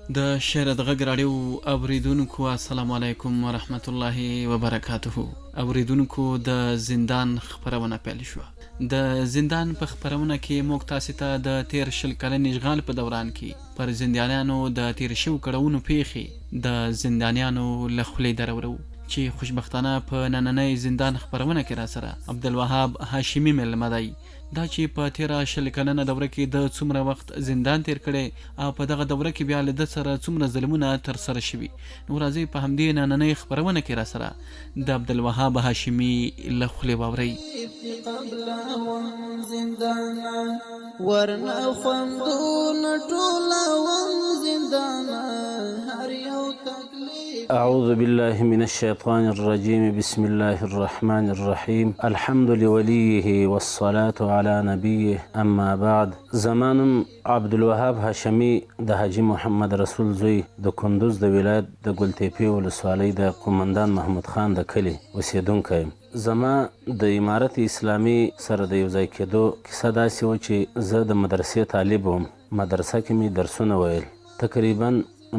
د شعر د غږ راډیو اوریدونکو السلام علیکم ورحمت الله وبرکاته. اوریدونکو د زندان خبرونه پیل شو. د زندان په خبرونه کې موږ تاسو ته د 13 کلن اشغال په دوران کې پر زندانیانو د تیر شو کړهونو پیښې د زندانیانو له خولې درورو چې خوشبختانه په نننۍ زندان خبرونه کې را سره عبدالوهاب هاشمي ملمه دی. دا چې په 13 کلنه دوره کې د څومره وخت زندان تیر کړي او په دغه دوره کې بیا له ده سره څومره ظلمونه ترسره شوي، نو راځئ په همدې نننۍ خپرونه کې را سره د عبدالوهاب هاشمي له خولې واورئ. ورنه خوندونه ټولوم زندانه هر یو تکلیف. أعوذ بالله من الشيطان الرجيم. بسم الله الرحمن الرحيم. الحمد لوليه والصلاة على نبيه أما بعد. زمانم عبدالوهاب هاشمي د حاجي محمد رسول زوی د کندوز د ولایت د ګلتیپې ولسوالۍ د قومندان محمود خان د کلي اوسیدونکی یم. زما د امارت اسلامي سره د یو ځای کېدو کیسه داسې وه چې زه د مدرسې طالب وم. مدرسه کې مې درسونه ویل. تقریبا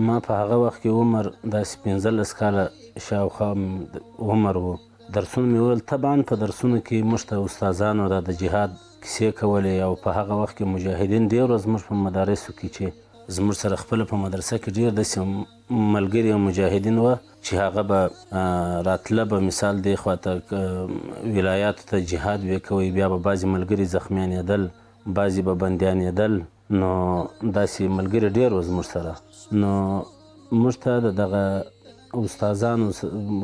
ما په هغه وخت کې عمر داسې 15 کاله شاوخوا عمر و. درسونه مې ویل. طبعا په درسونو کې موږ ته استادانو د جهاد کیسې کولې او په هغه وخت کې مجاهدین ډېر ورځ زموږ په مدارسو کې چې زموږ سره خپله په مدرسه کې ډېر داسې ملګري او مجاهدین وه چې هغه به راتله به مثال دی خواته ولایاتو ته جهاد به کوئ، بیا به بعضې ملګري زخمیانېدل، بعضې به بندیانېدل. نو داسې ملګري ډېر وه زموږ سره. نو موږ ته د دغه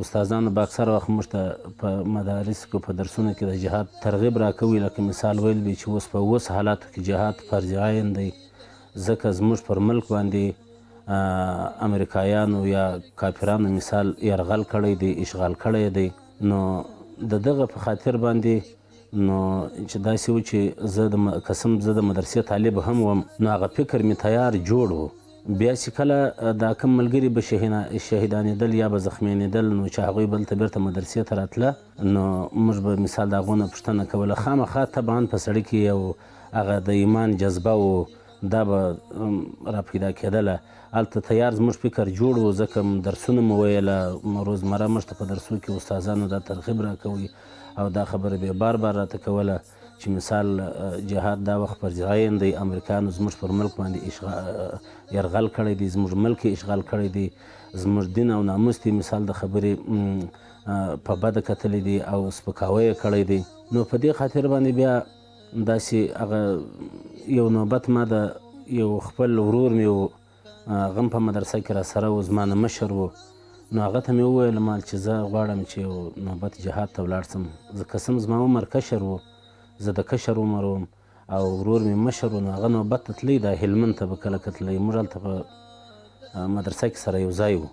استادانو به اکثر وخت موږ ته په مدارسو کې په درسونو کې د جهاد ترغیب راکوي. لکه مثال ویل وي چې اوس په اوس حالاتو کې جهاد فرض عین دی، ځکه زموږ پر ملک باندې امریکایانو یا کافرانو مثال یرغل کړی دی، اشغال کړی دی. نو د دغه په خاطر باندې نو چې داسې و چې زه قسم زه د مدرسې طالب هم وم، نو هغه فکر مې تیار جوړ و. بیا چې کله دا کم ملګري به شهیدانېدل یا به زخمیانېدل، نو چې هغوی بلته بیرته مدرسې ته راتله، نو موږ به مثال د هغو نه پوښتنه کوله. خامخا طبعا په سړي کې یو هغه د ایمان جذبه و، دا به را پیدا کېدله. هلته تیار زموږ فکر جوړ و، ځکه درسونه مو ویله، روزمره موږ ته په درسو کې استادانو دا ترغیب راکوي او دا خبره به بار بار راته کوله چې مثال جهاد دا وخت فرض عین دی، امریکایانو زموږ پر ملک باندې یرغل کړی دی، زموږ ملک یې اشغال کړی دی، زموږ دین او ناموس ته مثال د خبرې په بده کتلی دی او سپکاوی یې کړی دی. نو په دې خاطر باندې بیا داسې هغه یو نوبت ما د یو خپل ورور مې و، هغه هم په مدرسه کې را سره و، زما نه مشر و. نو هغه ته مې وویل مال چې زه غواړم چې یو نوبت جهاد ته ولاړ شم. زه قسم زما عمر کشر و، زه د کشر عمر وم او ورور مې مشر و. نو هغه نوبت ته تللی، دا هلمند ته به کله کتلی، موږ هلته په مدرسه کې سره یو ځای و.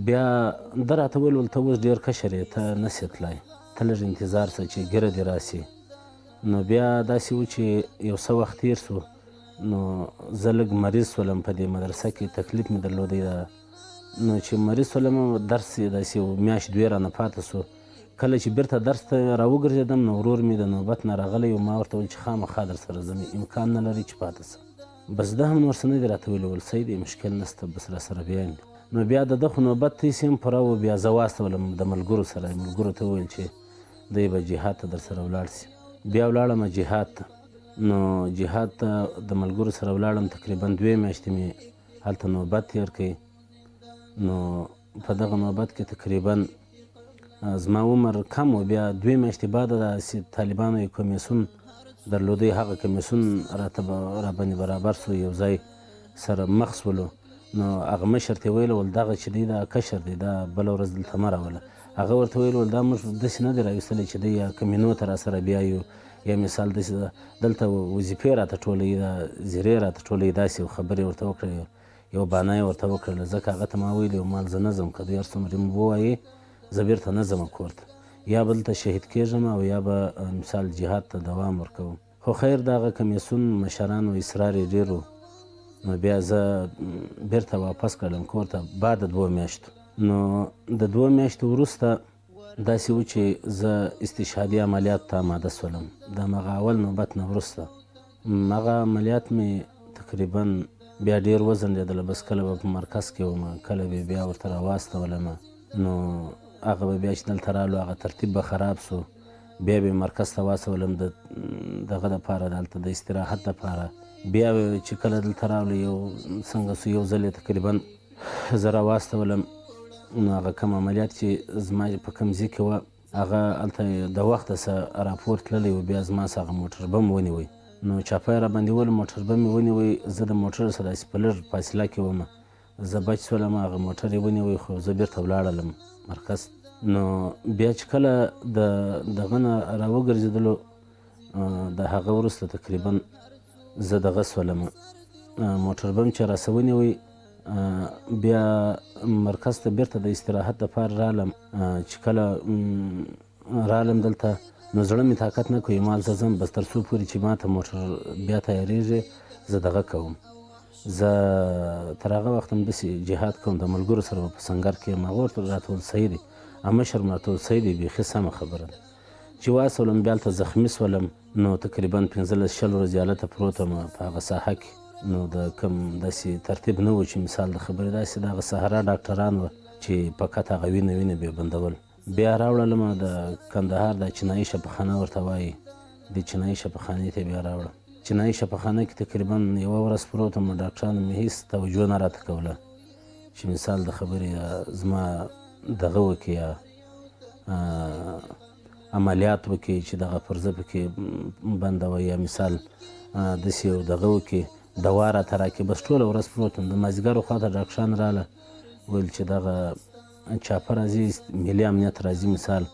بیا ده راته ویل ته اوس ډېر کشر یې، ته نسې تللی، ته لږ انتظار شه چې ګیره دې راسي. نو بیا داسې و چې یو څه وخت تیر سو، نو زه لږ مریض شولم په دې مدرسه کې، تکلیف مې درلودی. نو چې مریض شولم درس یې داسې یو میاشت دوې رانه پاته سو. کله چې بیرته درس ته راوګرځېدم نو ورور مې د نوبت نه راغلی و. ما ورته ویل چې خامخا در سره ځم، امکان نه لري چې پاته سم. بس ده هم نور څه نه دي راته ویلي. ویل صحیح دی، مشکل نشته، بس را سره بیا یم. نو بیا د ده خو نوبت تیسې هم پوره و. بیا زه واستولم د ملګرو سره، ملګرو ته وویل چې دی به جهاد ته در سره ولاړ سي. بیا ولاړم جهاد ته. نو جهاد ته د ملګرو سره ولاړم، تقریبا 2 میاشتې مې هلته نوبت تیر کړی. نو په دغه نوبت کې تقریبا زما عمر کم و. بیا 2 میاشتې بعد داسې طالبانو یو کمیسون درلودی، هغه کمیسون راته راباندې برابر سو، یو ځای سره مخ سولو. نو هغه مشر ته یې ویل ول دغه چې دی دا کشر دی، دا بله ورځ دلته مه راوله. هغه ورته ویل ول دا موږ داسې نه دی راویستلی چې دی یا کمینو ته را سره بیایو یا مثال داسې دلته وظیفې راته ټولوي، دا زیرې راته ټولوي، داسې خبرې ورته وکړې، یو بانه یې ورته وکړله. ځکه هغه ته ما ویلي مال زه نه ځم، که دوی هر څومره مې ووایي زه بیرته نه ځم کور ته، یا به دلته شهید کېږم او یا به مثال جهاد ته دوام ورکوم. خو خیر د هغه کمیسون مشرانو اصرار یې ډېر و. نو بیا زه بیرته واپس کړم کور ته بعد د 2 میاشتو. نو د 2 میاشتو وروسته داسې و چې زه استشهادي عملیات ته آماده شولم. د همغه اول نوبت نه وروسته هغه عملیات مې تقریبا بیا ډېر وځنډېدله. بس کله به په مرکز کې وم، کله به بیا ورته راواستولم. نو هغه به بیا چې دلته رالو هغه ترتیب به خراب سو، بیا به یې مرکز ته واستولم د دغه دپاره، دلته د استراحت دپاره. بیا به چې کله دلته راغلو څنګه سو یو ځل یې تقریبا زه راواستولم. نو هغه کوم عملیات چې زما په کوم ځای کې وه هغه هلته د وخته څه راپور تللی و، بیا زما څه هغه موټر بم ونیوی. نو چاپه یې راباندې ول، موټر بم مې ونیوی. زه د موټر سره داسې په لږ فاصله کې وم، زه بچ سولم، هغه موټر یې ونیوی خو زه بېرته ولاړلم مرکز. نو بیا چې کله د دغه نه راوګرځېدلو د هغه وروسته تقریبا زه دغه سولم، موټر بم چې راسه ونیوی. بیا مرکز ته بېرته د استراحت دپاره رالم. چې کله رالم دلته نو زړه مې طاقت نه کوي، ما هلته ځم بس تر څو پورې چې ما ته موټر بیا تیارېږي زه دغه کوم. زه تر هغه وخت همداسې جهاد کوم، د ملګرو سره به په سنګر کې یم. هغه ورته راته ویل صحیح دی، مشر مې راته ویل صحیح دی، بیخي سمه خبره ده. چې واستولم بیا هلته زخمي سولم. نو تقریبا 15-20 ورځې هلته پروت وم په هغه ساحه کې. نو د کوم داسې ترتیب نه و چې مثال د خبرې داسې د هغه سهارا ډاکټران وه چې فقط هغه وینه بې بندول. بیا راوړلم د کندهار د چینایي شفاخانه ورته وایي، د چینایي شفاخانې ته بیا راوړم. چینایي شفاخانه کې تقریبا یوه ورځ پروت وم. ډاکټرانو مې هېڅ توجه نه راته کوله چې مثال د خبرې زما دغه وکړي یا عملیات وکړي چې دغه پرزه پکې بنده وي، یا مثال داسې یو دغه وکړي دوا راته راکړي. بس ټوله ورځ پروت وم. د مازدیګر خواته ډاکټران راله، ویل چې دغه چاپه راځي، ملي امنیت راځي، مثال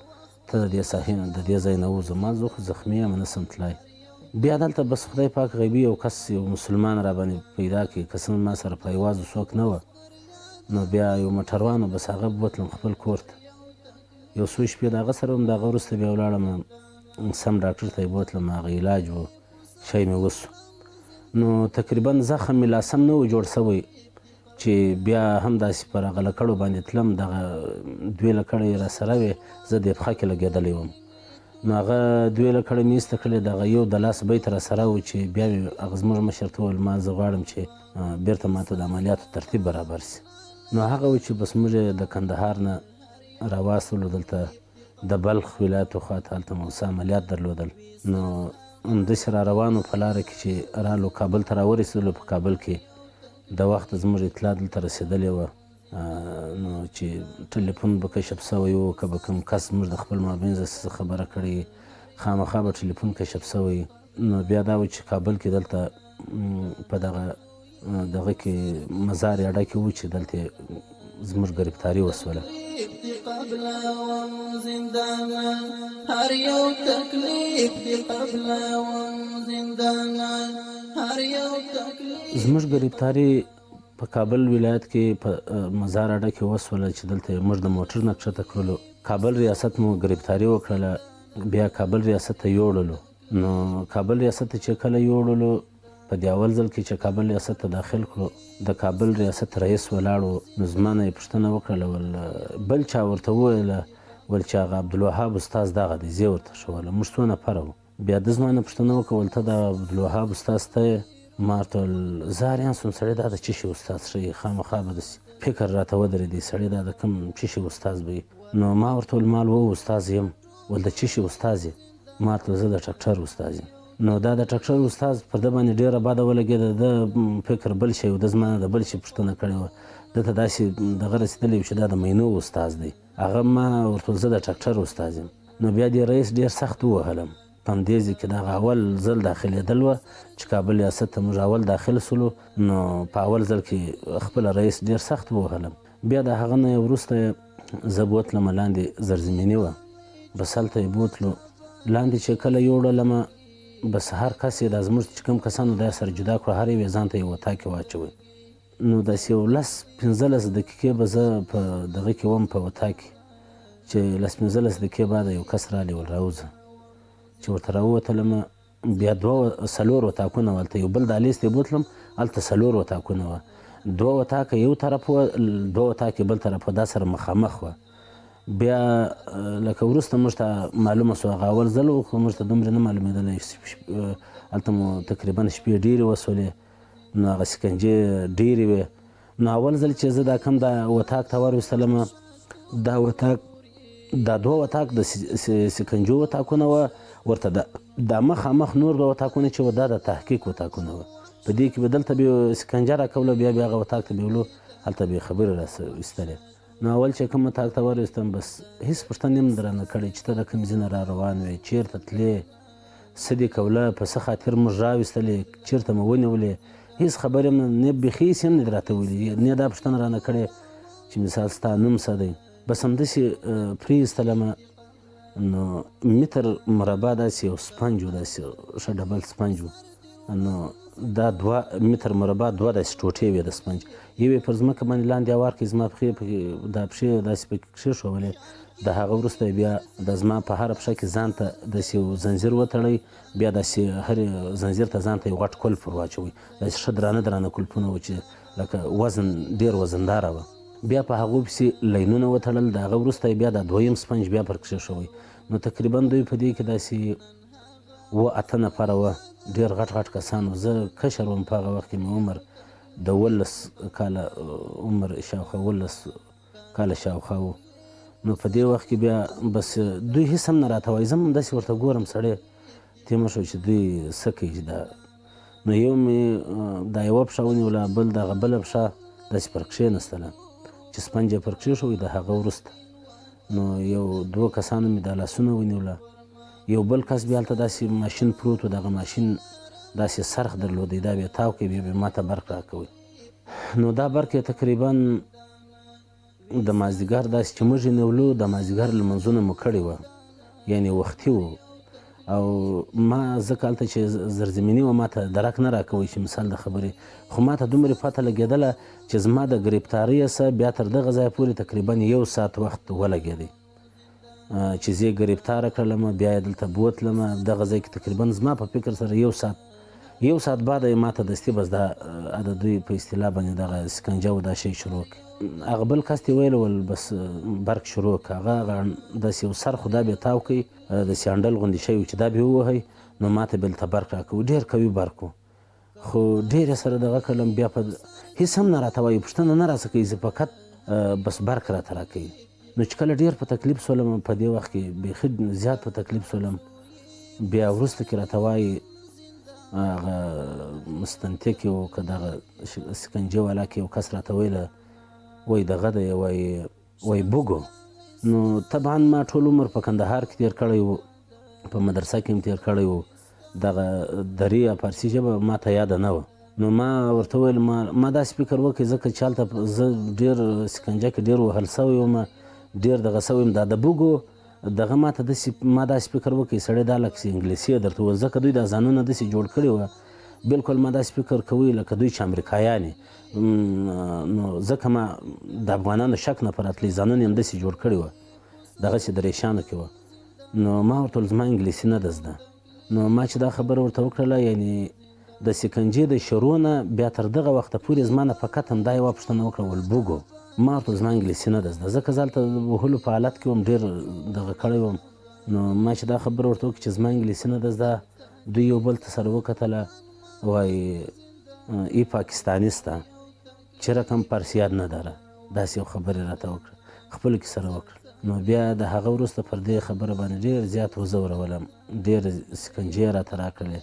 ته د دې ساحې نه د دې ځای نه ووځه. ما زه خو زخمي یم نه شم تلای. بیا دلته بس خدای پاک غیبي یو کس یو مسلمان راباندې پیدا کړي، قسم ما سره په یوازو څوک نه وه. نو بیا یو موټروان و، بس هغه بوتلم خپل کور ته. یو څو شپې د هغه سره وم. د هغه وروسته بیا ولاړم سم ډاکټر ته یې بوتلم، هغه علاج و، شی مې وسو. نو تقریبا زخم مې لا سم نه و جوړ سوی چې بیا هم داسې پر هغه لکړو باندې تلم. دغه 2 لکړې را سره وې، زه د پښه کې لګېدلی وم. نو هغه 2 لکړې مې ایسته کړې، دغه یو د لاس بیت را سره و چې بیا مې هغه زموږ مشر ته وویل ما زه غواړم چې بېرته ماته د عملیاتو ترتیب برابر سي. نو هغه و چې بس موږ د کندهار نه راواستلو دلته د بلخ ولایتو خواته، هلته مو څه عملیات درلودل. نو همداسې را روانو په لاره کې چې رالو کابل ته راورسېدلو. په کابل کې د وخت زموږ اطلاع دلته رسېدلې وه، نو چې ټلیفون به کشف سوی و، که به کوم کس موږ د خپل مابینځ څه خبره کړې خامخا به ټلیفون کشف سوی. نو بیا دا و چې کابل کې دلته په دغه کې مزار اډه کې و چې دلته زموږ ګرفتاري وسوله. قبل زندان هر یو تکلیف دی، قبل زندان هر یو تکلیف. زموږ ګرفتاري په کابل ولایت کې په مزار اډه کې وسوله چې دلته موږ د موټر نه کښته کړلو. کابل ریاست مو ګرفتاري وکړله، بیا کابل ریاست ته یوړلو. نو کابل ریاست ته چې کله یوړلو، په دې اول ځل کې چې کابل ریاست ته داخل کړو، د کابل ریاست رئیس ولاړ و. نو زما نه یې پوښتنه وکړله، بل چا ورته وویله چې هغه عبدالوهاب استاذ دغه دی، زه یې ورته ښووله. موږ څو نفره وو. بیا د زما نه پوښتنه وکړه، ته د عبدالوهاب استاذ ته یې؟ ما ورته ویل زه حیران شوم، سړی دا د څه شي استاذ ښیي؟ خامخا به داسې فکر راته ودرېدی، سړی دا د کوم څه شي استاز به وي. نو ما ورته ویل ما وو استاز یم. ول د څه شي استاز یې؟ ما ورته زه د ټکټر استاز یم. نو دا د ټکټر استاز پر ده باندې ډېره بده ولګېده. د فکر بل شی و، د زما نه د بل شي پوښتنه کړې وه. ده ته داسې دغه رسېدلی و چې دا د مینو استاز دی. هغه ما ورته ویل زه د ټکټر استاز یم. نو بیا دې رئیس ډېر سخت ووهلم. په همدې ځای کې دغه اول ځل داخلېدل وه چې کابل ریاست ته موږ اول داخل سولو. نو په اول ځل کې خپله رئیس ډېر سخت ووهلم. بیا د هغه نه وروسته زه بوتلم لاندې زرزمیني وه، بس هلته یې بوتلو. لاندې چې کله یوړلمه، بس هر کس یې دا زموږ چې کوم کسانو دا سره جدا کړو، هر یو یې ځان ته یو وطاق کې واچوئ. نو داسې یو 10-15 دقیقې به زه په دغه کې وم په وطاق کې، چې 10-15 دقیقې بعد یو کس رالی ول راوځه. چې ورته راووتلم، بیا 2-4 وطاقونه وه هلته. یو بل دهلیز ته یې بوتلم، هلته 4 وطاقونه وه. 2 وطاقه یو طرف وه، 2 وطاقې بل طرف وه، دا سره مخامخ وه. بیا لکه وروسته موږ ته معلومه سوه، هغه اول ځل و خو موږ ته دومره نه معلومېدلی. هلته مو تقریبا شپې ډېرې وسولې. نو هغه سکنجې ډېرې وې. نو اول ځل چې زه دا کوم دا وطاق ته ورسېدلم، دا وطاق دا دوه وطاق د سکنجو وطاقونه وه، ورته دا مخامخ نور دوه وطاقونه چې وه دا د تحقیق وطاقونه وه. په دې کې به دلته به سکنجه راکوله، بیا هغه وطاق ته به ولو، هلته به یې خبرې راایستلې. نو اول چې کوم وطاق ته ورایستم، بس هېڅ پوښتنه یې هم درنه کړې چې ته د کوم ځای نه را روان وې، چېرته تلې، څه دې کوله، په څه خاطر موږ راویستلې، چېرته مو ونیولې، هېڅ خبرې هم نه، بیخي هېڅ هم نه دې راته ویلي، نه دا پوښتنه رانه کړې چې مثال ستا نوم څه دی. بس همداسې پرېایستلمه. نو متر مربع داسې یو سپنج و، داسې ښه ډبل سپنج و. نو دا 2 متر مربع 2 داسې ټوټې وې د سپنج، یو یې پر ځمکه باندې لاندې هوار کړې، زما پښې دا پښې داسې پکې کښېښولې. د هغه وروسته بیا د زما په هره پښه کې ځان ته داسې یو زنځیر وتړئ، بیا داسې هر زنځیر ته ځان ته یو غټ کلف ور واچوئ، داسې ښه درانه درانه کلفونه وو چې لکه وزن ډېر وزنداره وه. بیا په هغو پسې لینونه وتړل، د هغه وروسته بیا دا 2یم سپنج بیا پر کښېښوئ. نو تقریبا دوی په دې کې داسې 7 نفره وه، ډېر غټ غټ کسان وو. زه کشر وم په هغه وخت کې، مې عمر د 11 کاله عمر شاوخوا 11 کاله شاوخوا و. نو په دې وخت کې بیا بس دوی هېڅ هم نه راته وایي، زه هم همداسې ورته ګورم، سړی تېمه شو چې دوی څه کوي دا. نو یو مې دا یوه پښه ونیوله، بل دغه بله پښه داسې پر کښېنستله چې سپنج یې پر کښېښوی. د هغه وروسته نو یو 2 کسانو مې دا لاسونه ونیوله، یو بل کس بیا هلته داسې ماشین پروت و، دغه ماشین داسې سرخ درلودی، دا بیا تاو کوي، بیا ما ته برق راکوي. نو دا برق یې تقریبا د مازدیګر داسې چې موږ یې نیولو، د مازدیګر لمونځونه مو کړې وه، یعنې وختي و. او ما ځکه هلته چې زرزمیني وه، ما ته درک نه راکوئ چې مثال د خبرې، خو ما ته دومره پته لګېدله چې زما د ګرفتارۍ څه بیا تر دغه ځایه پورې تقریبا 1 ساعت وخت ولګېدی چې زه یې ګرفتاره کړلم. بیا یې دلته بوتلم، دغه ځای کې تقریبا زما په فکر سره 1 ساعت بعد یې ما ته دستي بس دا د دوی په اصطلاح باندې دغه سکنجه و دا شی شروع کړي. هغه بل کس ته یې ویل ول بس برق شروع کړه، هغه داسې یو سر خو دا بیا تاو کوي، د سیانډل غوندې شی و چې دا بیا ووهئ. نو ما ته بیا دلته برق راکوي، ډېر قوي برق و، خو ډېر یې سره دغه کړلم. بیا په هېڅ هم نه راته وایي، پوښتنه نه راڅه کوي، زه فقط بس برق راته راکوي. نو چې کله ډېر په تکلیف سولم، په دې وخت کې بیخي زیات په تکلیف سولم، بیا وروسته کې راته وایي هغه مستنطق یې و که دغه سکنجې والا کې یو کس راته ویله، وایي دغه دی، وایي بوګو. نو طبعا ما ټول عمر په کندهار کې تېر کړی و، په مدرسه کې هم تېر کړی و، دغه دري یا فارسي ژبه ما ته یاده نه وه. نو ما ورته ویل ما داسې فکر وکړئ، ځکه چې هلته زه ډېر سکنجه کې ډېر وهل سوی وم، ډېر دغه سوی یم، دا د بوګو دغه ما داسې فکر وکړئ سړی دا لکه انګلیسي یې درته وویل، ځکه دوی دا ځانونه داسې جوړ کړي وه، بلکل ما داسې فکر کوي لکه دوی چې امریکایان. نو ځکه ما د افغانانو شک نه پراتلی، ځانونه یې همداسې جوړ کړي وه، دغسې دریشانو کې وه. نو ما ورته ویل زما انګلیسي نه ده زده. نو ما چې دا خبره ورته وکړله، یعنې د سکنجې د شروع نه بیا تر دغه وخته پورې زما نه فقط همدا یوه پوښتنه وکړه، ول بوګو. ما ورته زما انګلیسي نه ده زده، ځکه زه هلته د وهلو په حالت کې وم، ډېر دغه کړی وم. نو ما چې دا خبره ورته وکړه چې زما انګلیسي نه ده زده، دوی یو بل ته سره وکتله، وایي ای پاکستانیسته چې رقم پارسیات نداره، داسې یو خبرې راته وکړه، خپلو کې سره وکړه. نو بیا د هغه وروسته پر دې خبره باندې ډېر زیات وځورولم، ډېر سکنجې یې راته راکړلې،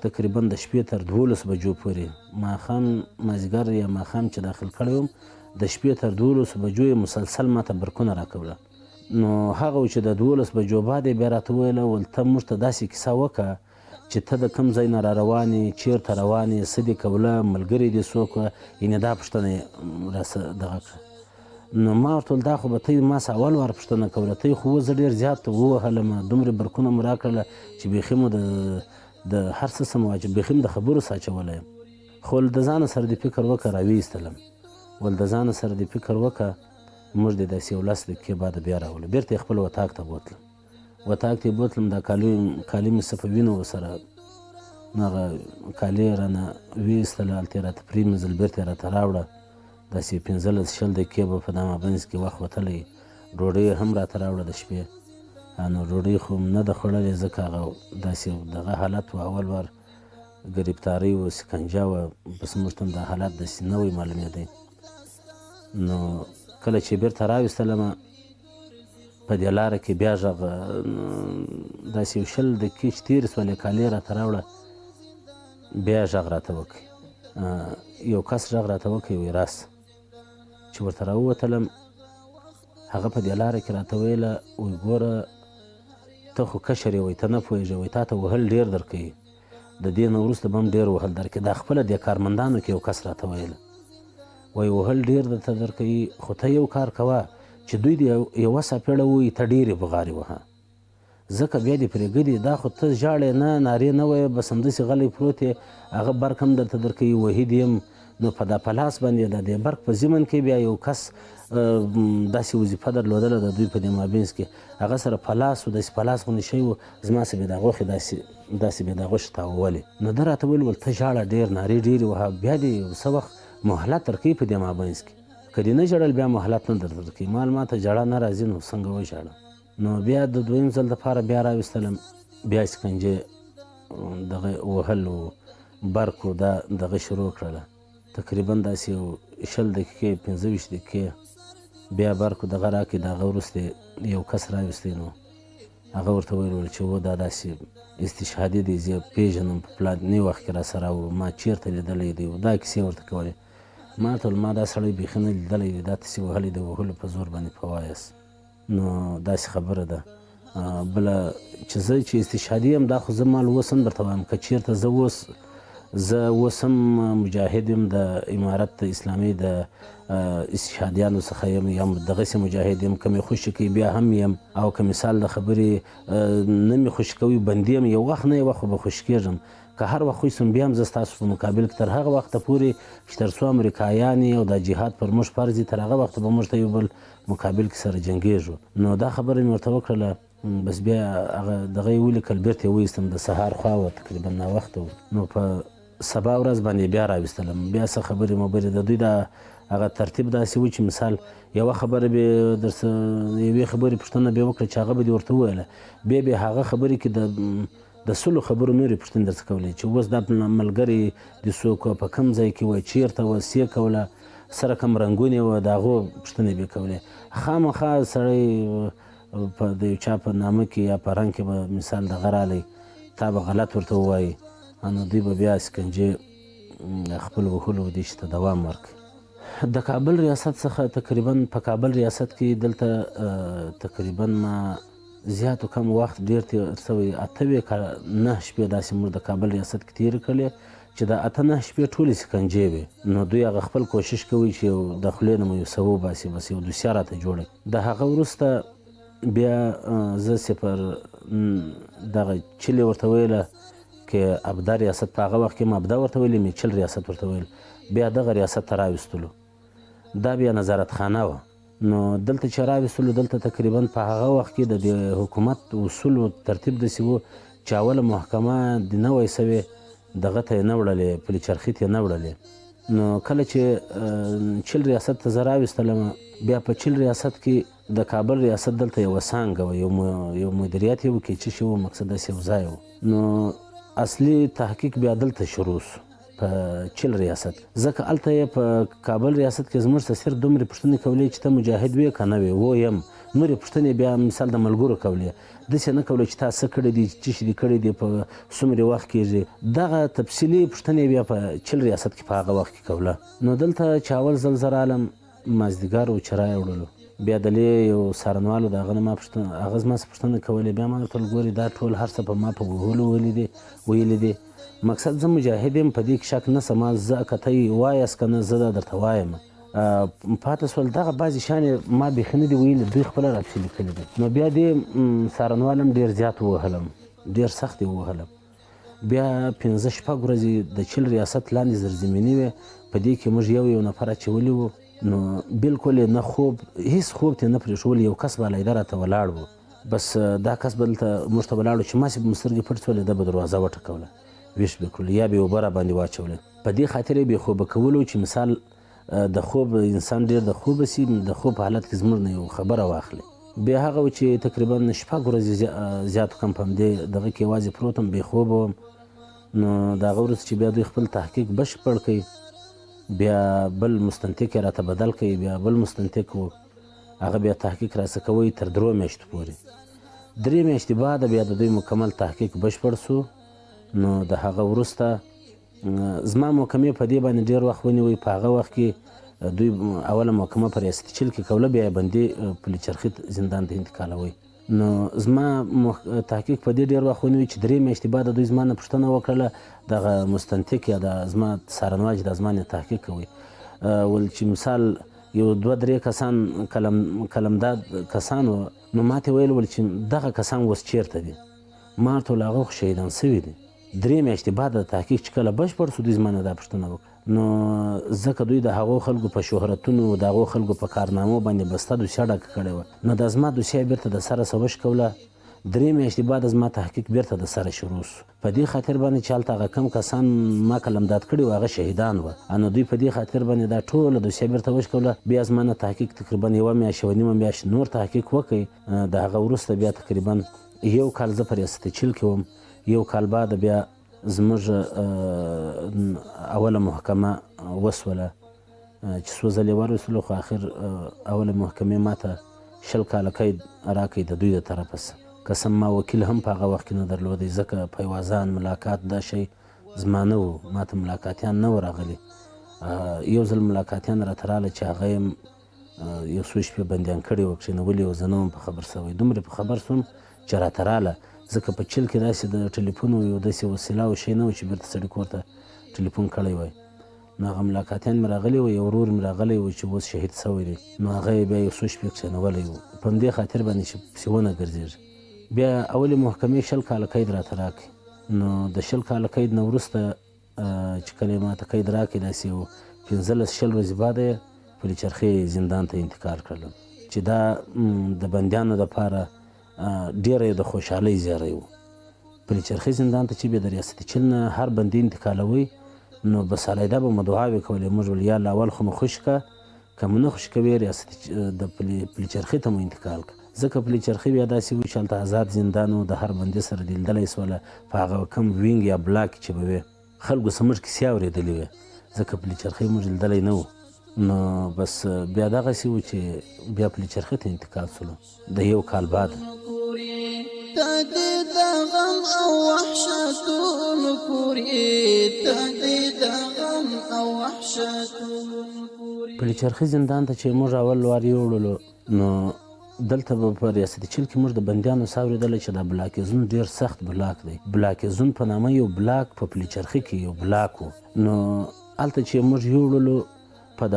تقریبا د شپې تر 12 بجو پورې، ماښام مازدیګر یا ماښام چې داخل کړی وم، د شپې تر 12 بجو یې مسلسل ما ته برقونه راکوله. نو هغه و چې د 12 بجو بعد یې بیا راته وویله، ول ته موږ ته داسې کیسه وکړه چې ته د کوم ځای نه را روان یې، چېرته روان یې، څه دې کوله، ملګری دې څوک وه، یعنې دا پوښتنه یې راسه دغه کړه. نو ما ورته ویل دا خو به ته ما څه اول وار پوښتنه کوله، ته خو زه ډېر زیات ووهلم، دومره برقونه مو راکړله چې بیخي مو د هر څه څه مو بیخي مو د خبرو څه اچولی یم. خو د ځانه سره دې فکر وکړه، راویستلم، ول د ځانه سره دې فکر وکړه، موږ دې داسې 10 دقیقې بعد بیا راولو. بېرته یې خپل وطاق ته بوتلم، وطاق ته یې بوتلم، دا کالي مې څه په وینو ورسره هغه کالي یې رانه ویستله، هلته یې راته پرېمینځل، بېرته یې راته راوړه، داسې 15-20 دقیقې به په دا مابینځ کې وخت وتلی، ډوډۍ یې هم راته راوړه د شپې. نو ډوډۍ خو نه ده خوړلې، ځکه هغه داسې دغه حالت و، اول وار ګرفتاري و سکنجه وه بس موږ ته دا حالات داسې نه وی معلومېدی نو کله چې بیرته راویستلمه په دې لاره کې بیا غږ داسې یو 20 دقیقې چې تېرې شولې کالي راته راوړه بیا غږ راته وکړ یو کس غږ راته وکړ وایي راسه چې ورته راووتلم هغه په دې لاره کې راته ویله وایي ګوره ته خو کشر یې وایي ته نه پوهېږې وایي تا ته وهل ډېر درکوي د دې نه وروسته به هم ډېر وهل درکوي دا خپله دې کارمندانو کې یو کس راته ویله وایي وهل ډېر درته درکوي خو ته یو کار کوه چې دوی د یوه څپېړه وایي ته ډېرې بغارې وهه ځکه بیا دې پرېږدي دا خو ته ژاړې نه نارې نه وایې بس همداسې غلی پروت یې هغه برق هم درته درکوي وحید یم نو په دا پلاس باندې د دې برق په ضمن کې بیا یو کس داسې وظیفه درلودله د دوی په دې مابینځ کې هغه سره پلاس و داسې پلاس غوندې شی و زما څه بې دا غوښې داسې بې دا غوښې تاوولې نو ده راته ویل ته ژاړه ډېر نارې ډېرې وهه بیا دې یو څه وخت مهلت درکوي په دې مابینځ کې که دې نه ژړل بیا مهلت نه درته درکوي ما ته ژړا نه راځي نو څنګه وژاړم نو بیا د دویم ځل دپاره بیا راویستلم بیا سکنجې دغه وهل و برق و دا دغه شروع کړله تقریبا داسې یو 20 دقیقې 25 دقیقې بیا برق دغه راکړي د هغه وروسته یو کس راویستی نو هغه ورته ویل چې و دا داسې استشهادي دی زه پېژنم په پلاني وخت کې راسره و ما چېرته لیدلی دی دا کیسې ورته کولې ما ته ویل ما دا سړی بیخي نه لیدلی دی دا تاسې وهلی د وهلو په زور باندې په وایاست نو داسې خبره ده بله چې زه چې استشهادي یم دا خو زه مال اوس هم درته وایم که چېرته زه اوس هم مجاهد یم د امارت اسلامي د استشهادیانو څخه یم دغسې مجاهد یم که مې خوشي کوي بیا هم یم او که مثال د خبرې نه مې خوشي کوي بندي یم یو وخت نه یو وخت خو به خوشي کېږم که هر وخت خوی سم بیا هم زه ستاسو په مقابل کې تر هغه وخته پورې چې تر څو امریکایان او دا جهاد پر موږ فرض وي تر هغه وخته به موږ ته یو بل مقابل کې سره جنګېږو نو دا خبره مې ورته وکړله بس بیا هغه دغه یې ولیکل بیرته یې وایستم د سهار خوا وه تقریبا ناوخته و نو په سبا ورځ باندې بیا راویستلم بیا څه خبرې مبرې د دوی دا هغه ترتیب داسې و چې مثال یوه خبره به درڅه یوې خبرې پوښتنه به وکړه چې هغه به دې ورته وویله بیا هغه خبرې کې د سلو خبرو نورې پوښتنې درڅه کولې چې اوس دا ملګري د څوک په کوم ځای کې وه چېرته وه څه کوله سره کوم رنګونې وه د هغو پوښتنې به کولې خامخا سړی په د یو چا په نامه کې یا په رنګ کې به مثال دغه رالی تا به غلط ورته ووایي نو دوی به بیا سکنجې خپل وهلو دې چې ته دوام ورکړي د کابل ریاست څخه تقریبا په کابل ریاست کې دلته تقریبا ما زیات و کم وخت ډېر تېر شوی 8 شپې داسې موږ د کابل ریاست کې تېرې کړلې چې د 8 شپې ټولې سکنجې وې نو دوی هغه خپل کوشش کوي چې د خولې نه مو یو څه وباسي بس یو دوسیه راته جوړه د هغه وروسته بیا زه صفر دغه چلې ورته ویله کې ابدا ریاست په هغه وخت کې ما ابدا ورته ویلې مې چل ریاست ورته ویل بیا دغه ریاست ته راویستلو دا بیا نظارت خانه وه نو دلته چې راویستلو دلته تقریبا په هغه وخت کې د حکومت اصول و ترتیب داسې و چې اوله محکمه د نه وی سوې دغه ته یې نه وړلې پلي چرخي ته یې نه وړلې نو کله چې چل ریاست ته زه راویستلم بیا په چل ریاست کې د کابل ریاست دلته یوه څانګه وه یو مدیریت یې و کې چې و مقصد داسې یو ځای و نو اصلي تحقیق بیا دلته شروع سو په چل ریاست ځکه هلته یې په کابل ریاست کې زموږ ته صرف دومرې پوښتنې کولې چې ته مجاهد وې که نه وې و یم نورې پوښتنې بیا مثال د ملګرو کولې داسې نه کولې چې تا څه کړی دي څه شي دي کړی دي په څومرې وخت کېږي دغه تفصیلي پوښتنې بیا په چل ریاست کې په هغه وخت کې کوله نو دلته چې اول ځل زه رالم مازدیګر و چې رایوړلو بیا دلې یو څارنوالو د هغه نه ما هغه زما څه پوښتنه کولې بیا ما ورته ویل ګورې دا ټول هر څه په ما په وهلو ویلي دي مقصد زه مجاهد یم په دې کې شک نه سما زه که ته یې وایاست که نه زه دا درته وایم پاته سول دغه بعضې شیانې ما بیخي نه دي ویلي دوی خپله راپسې لیکلي دي نو بیا دې څارنوال هم ډېر زیات ووهلم ډېر سخت یې ووهلم بیا 15 ورځې د چل ریاست لاندې زرزمیني وې په دې کې موږ یو نفر اچولی وو نو بالکل نه خوب هیڅ خوب ته نه پرېښول یو کس به علیحده راته ولاړ و بس دا کس به دلته موږ ته ولاړ و چې ماسې به مو سترګې پټ شولې ده به دروازه وټکوله ویش به کړلو یا به یې اوبه راباندې واچولې په دې خاطر یې بې خوبه کولو چې مثال د خوب انسان ډېر د خوبه سي د خوب په حالت کې زموږ نه یو خبره واخلي بیا هغه و چې تقریبا 6 ورځې زیات کم په همدې دغه کې یوازې پروت وم بې خوبه وم نو د هغه وروسته چې بیا دوی خپل تحقیق بشپړ کوي، بیا بل مستنطق یې راته بدل کوي، بیا بل مستنطق و هغه بیا تحقیق راڅه کوي تر 3 میاشتو پورې. 3 میاشتې بعد بیا د دوی مکمل تحقیق بشپړ سو. نو د هغه وروسته زما محکمې په دې باندې ډېر وخت ونیوی. په هغه وخت کې دوی اوله محکمه په ریاست چیل کې کوله، بیا یې بندي پلچرخي زندان ته انتقالوي. نو زما تحقیق په دې ډېر وخت ونیوی چې 3 میاشتې بعد دوی زما نه پوښتنه وکړله دغه مستنطق یا د زما څارنوال چې د زما نه تحقیق کوي، ول چې مثال یو 2-3 کسان قلمداد کسان وو، نو ما ته ویل ول چې دغه کسان اوس چیرته دي؟ ما ورته ویل هغه خو شهیدان سوي دي. 3 میاشتې بعد د تحقیق چې کله بشپړ سو دوی زما نه دا پوښتنه وکړه. نو ځکه دوی د هغو خلکو په شهرتونو د هغو خلکو په کارنامو باندې بسته دوسیه ډکه کړې وه. نو د زما دوسیه بیرته د سره سوش کوله. 3 میاشتې بعد زما تحقیق بیرته د سره شروع سو. په دې خاطر باندې چې هلته هغه کم کسان ما قلمداد کړي وو هغه شهیدان وه. نو دوی په دې خاطر باندې دا ټوله دوسیه بیرته وشکوله. بیا زما نه تحقیق تقریبا 1 میاشت 1.5 میاشت نور تحقیق وکړي. د هغه وروسته بیا تقریبا 1 کال زه په ریاست چیل کې وم. 1 کال بعد بیا زموږ اوله محکمه وسوله چې څو ځلې ورسولو، خو آخر اوله محکمې ماته 20 کاله قید راکړی د دوی د طرفه څه. قسم ما وکیل هم په هغه وخت کې نه درلودی، ځکه پیوازان ملاقات دا شی زما نه و، ما ته ملاقاتیان نه و راغلي. یو ځل ملاقاتیان راته راغله چې هغه یې یو څو شپې بندیان کړي وو، کښېنولي وو، زه نه وم په خبر سوی. دومره په خبر سوم چې راته راغله، ځکه په چیل کې داسې د ټلیفون یو داسې وسیله او شی نه و چې بیرته سړي کور ته ټلیفون کړی وای. نو هغه ملاقاتیان مې راغلي وو، یو ورور مې راغلی و چې اوس شهید سوی دی. نو هغه یې بیا یو څو شپې کښېنولی و، په همدې خاطر باندې چې پسې ونه ګرځېږي. بیا اولې محکمې 20 کاله قید راته راکړي. نو د 20 کاله قید نه وروسته چې کله یې ماته قید راکړي داسې یو 15-20 ورځې بعد یې پلچرخي زندان ته انتقال کړلم، چې دا د بندیانو دپاره ډېره د خوشحالۍ زیری و. پلچرخي زندان ته چې بیا د ریاست چیل نه هر بندي انتقالوي، نو بس علیده به مو دعاوې کولې، موږ ول یا الله اول خو مو خوش که مو نه خوش کوې ریاست د پلچرخي ته مو انتقال که. ځکه پلچرخي بیا داسې وي چې هلته آزاد زندان و، د هر بندي سره لیدلی سوله. په هغه کم وینګ یا بلاک چې به وې خلکو څه موږ کیسې اورېدلې وې، ځکه پلچرخي موږ لیدلی نه و. نو بس بیا دغسې و چې بیا پلچرخي ته انتقال سولو د 1 کال بعد. تهدید غم او وحشتونو پوری، تهدید غم او وحشتونو پوری. پلچرخي زندان ته چې موږ اول وار یوړلو، نو دلته به په ریاست چیل کې موږ د بندیانو څه اورېدله چې دا بلاکیزون ډېر سخت بلاک دی. بلاکیزون په نامه یو بلاک په پلچرخي کې یو بلاک و. نو هلته چې موږ یوړلو په د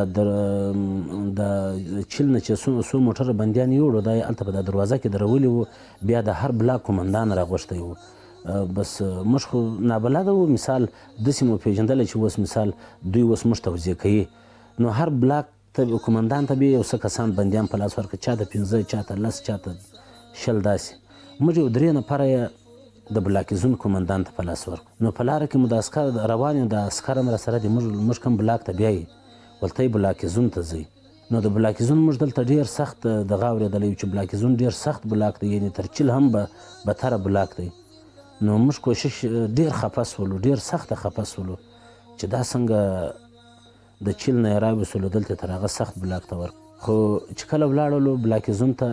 چیل نه چې څو موټره بندیان یوړو، دا یې هلته په دا دروازه کې درولي وو. بیا د هر بلاک قمندان راغوښتی و. بس موږ خو نابلده وو، مثال داسې مو پېژندلی چې اوس مثال دوی اوس موږ توضیح کوي. نو هر بلاک ته قمندان ته بیا یو څه کسان بندیان په لاس ورکړه، چاته 15 چاته 10 چاته 20 داسې. موږ یو 3 نفره یې د بلاکیزون قمندان ته په لاس ورکړو. نو په لاره کې مو د عسکر روان یو، د عسکر هم راسره دي. موږ کوم بلاک ته بیایي ولته بلاکیزون ته ځئ. نو د بلاکیزون موږ دلته ډېر سخت دغه اورېدلی چې بلاکیزون ډېر سخت بلاک دی، یعنې تر چیل هم بدتره بلاک دی. نو موږ کوشش ډېر خفه سولو، ډېر سخته خفه سولو چې دا څنګه د چیل نه یې راویستلو دلته تر هغه سخت بلاک ته ورکړو. خو چې کله ولاړلو بلاکیزون ته،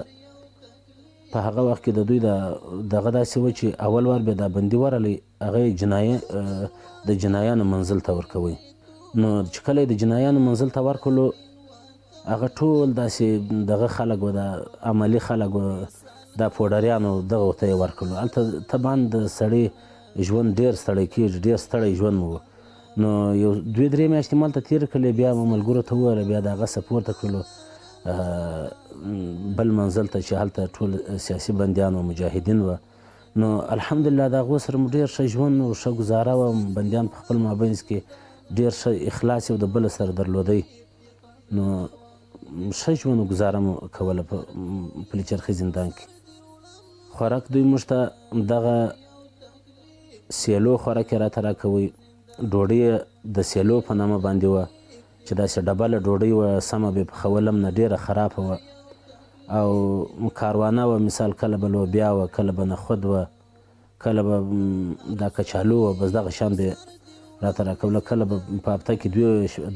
په هغه وخت کې د دوی دغه داسې و چې اول وار بیا دا بندي ورغلی، هغه یې د جنایانو منزل ته ورکوئ. نو چې کله یې د جنایانو منزل ته ورکړلو، هغه ټول داسې دغه خلک و، د عملي خلک و، دا پوډریانو دغو ته یې ورکړلو. هلته طبعا د سړي ژوند ډېر ستړی کېږي، ډېر ستړی ژوند و. نو یو 2-3 میاشتې مو هلته تېرې کړلې. بیا مو ملګرو ته وویله، بیا د هغه څه پورته کړلو بل منزل ته چې هلته ټول سیاسي بندیان و، مجاهدین و. نو الحمدلله د هغو سره مو ډېر ښه ژوند و، ښه ګزاره وه. بندیان په خپل مابینځ کې ډېر ښه اخلاص یو د بل سره درلودی. نو ښه ژوند و ګزاره مو کوله په پلچرخي زندان کې. خوراک دوی موږ ته دغه سیلو خوراک یې راته راکوئ. ډوډۍ د سیلو په نامه باندې وه، چې داسې ډبله ډوډۍ وه، سمه بې پخولم نه، ډېره خرابه وه. او کاروانه وه، مثال کله به لوبیا وه، کله به نخود وه، کله به دا کچالو وه بس دغه شیان به یې راته راکوله، کله به په هفته کې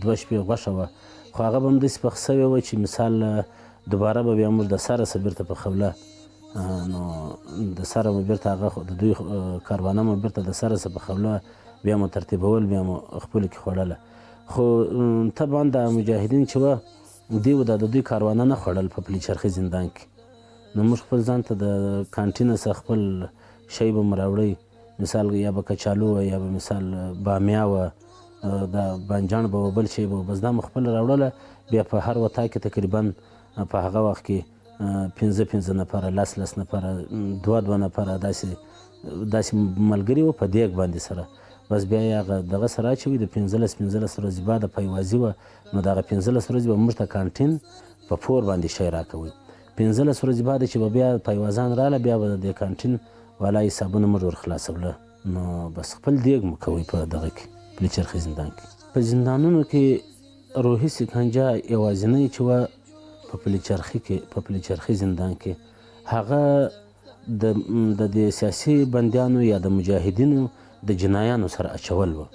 دوه شپې غوښه وه، خو هغه به همداسې پخ سوې وه چې مثال دوباره به بیا موږ د سره څه بېرته پخوله، نو د سره مو بېرته هغه د دوی کاروانه مو بېرته د سره څه پخوله، بیا مو ترتیبول، بیا مو خپلو کې خوړله. خو طبعا دا مجاهدین چې وه دوی د دوی کاروانه نه خوړل په پلچرخي زندان کې، نو موږ خپل ځان ته د کانټینه څخه خپل شی به مو راوړی، مثال یا به کچالو وه یا به مثال بامیه وه، دا بانجان به وه، بل شی به وه، بس دا مو خپله راوړله. بیا په هر وطا کې تقریبا په هغه وخت کې 5 نفره 10 نفره 2 نفره داسې ملګري وو په دیګ باندې سره، بس بیا یې هغه دغه سره اچوي د 15 ورځې بعد پیوازي وه، نو د هغه 15 ورځې به موږ ته کانټین په پور باندې شی راکوي. 15 ورځې بعد چې به بیا پیوازان راله، بیا به د کانټین والا حسابونه موږ ور خلاصوله، نو بس خپل دیګ مو کوئ په دغه کې پلچرخي زندان کې. په زندانونو کې روحي سکنجه یوازینۍ چې وه په پلچرخي زندان کې، هغه د دې سیاسي بندیانو یا د مجاهدینو د جنایانو سره اچول وه.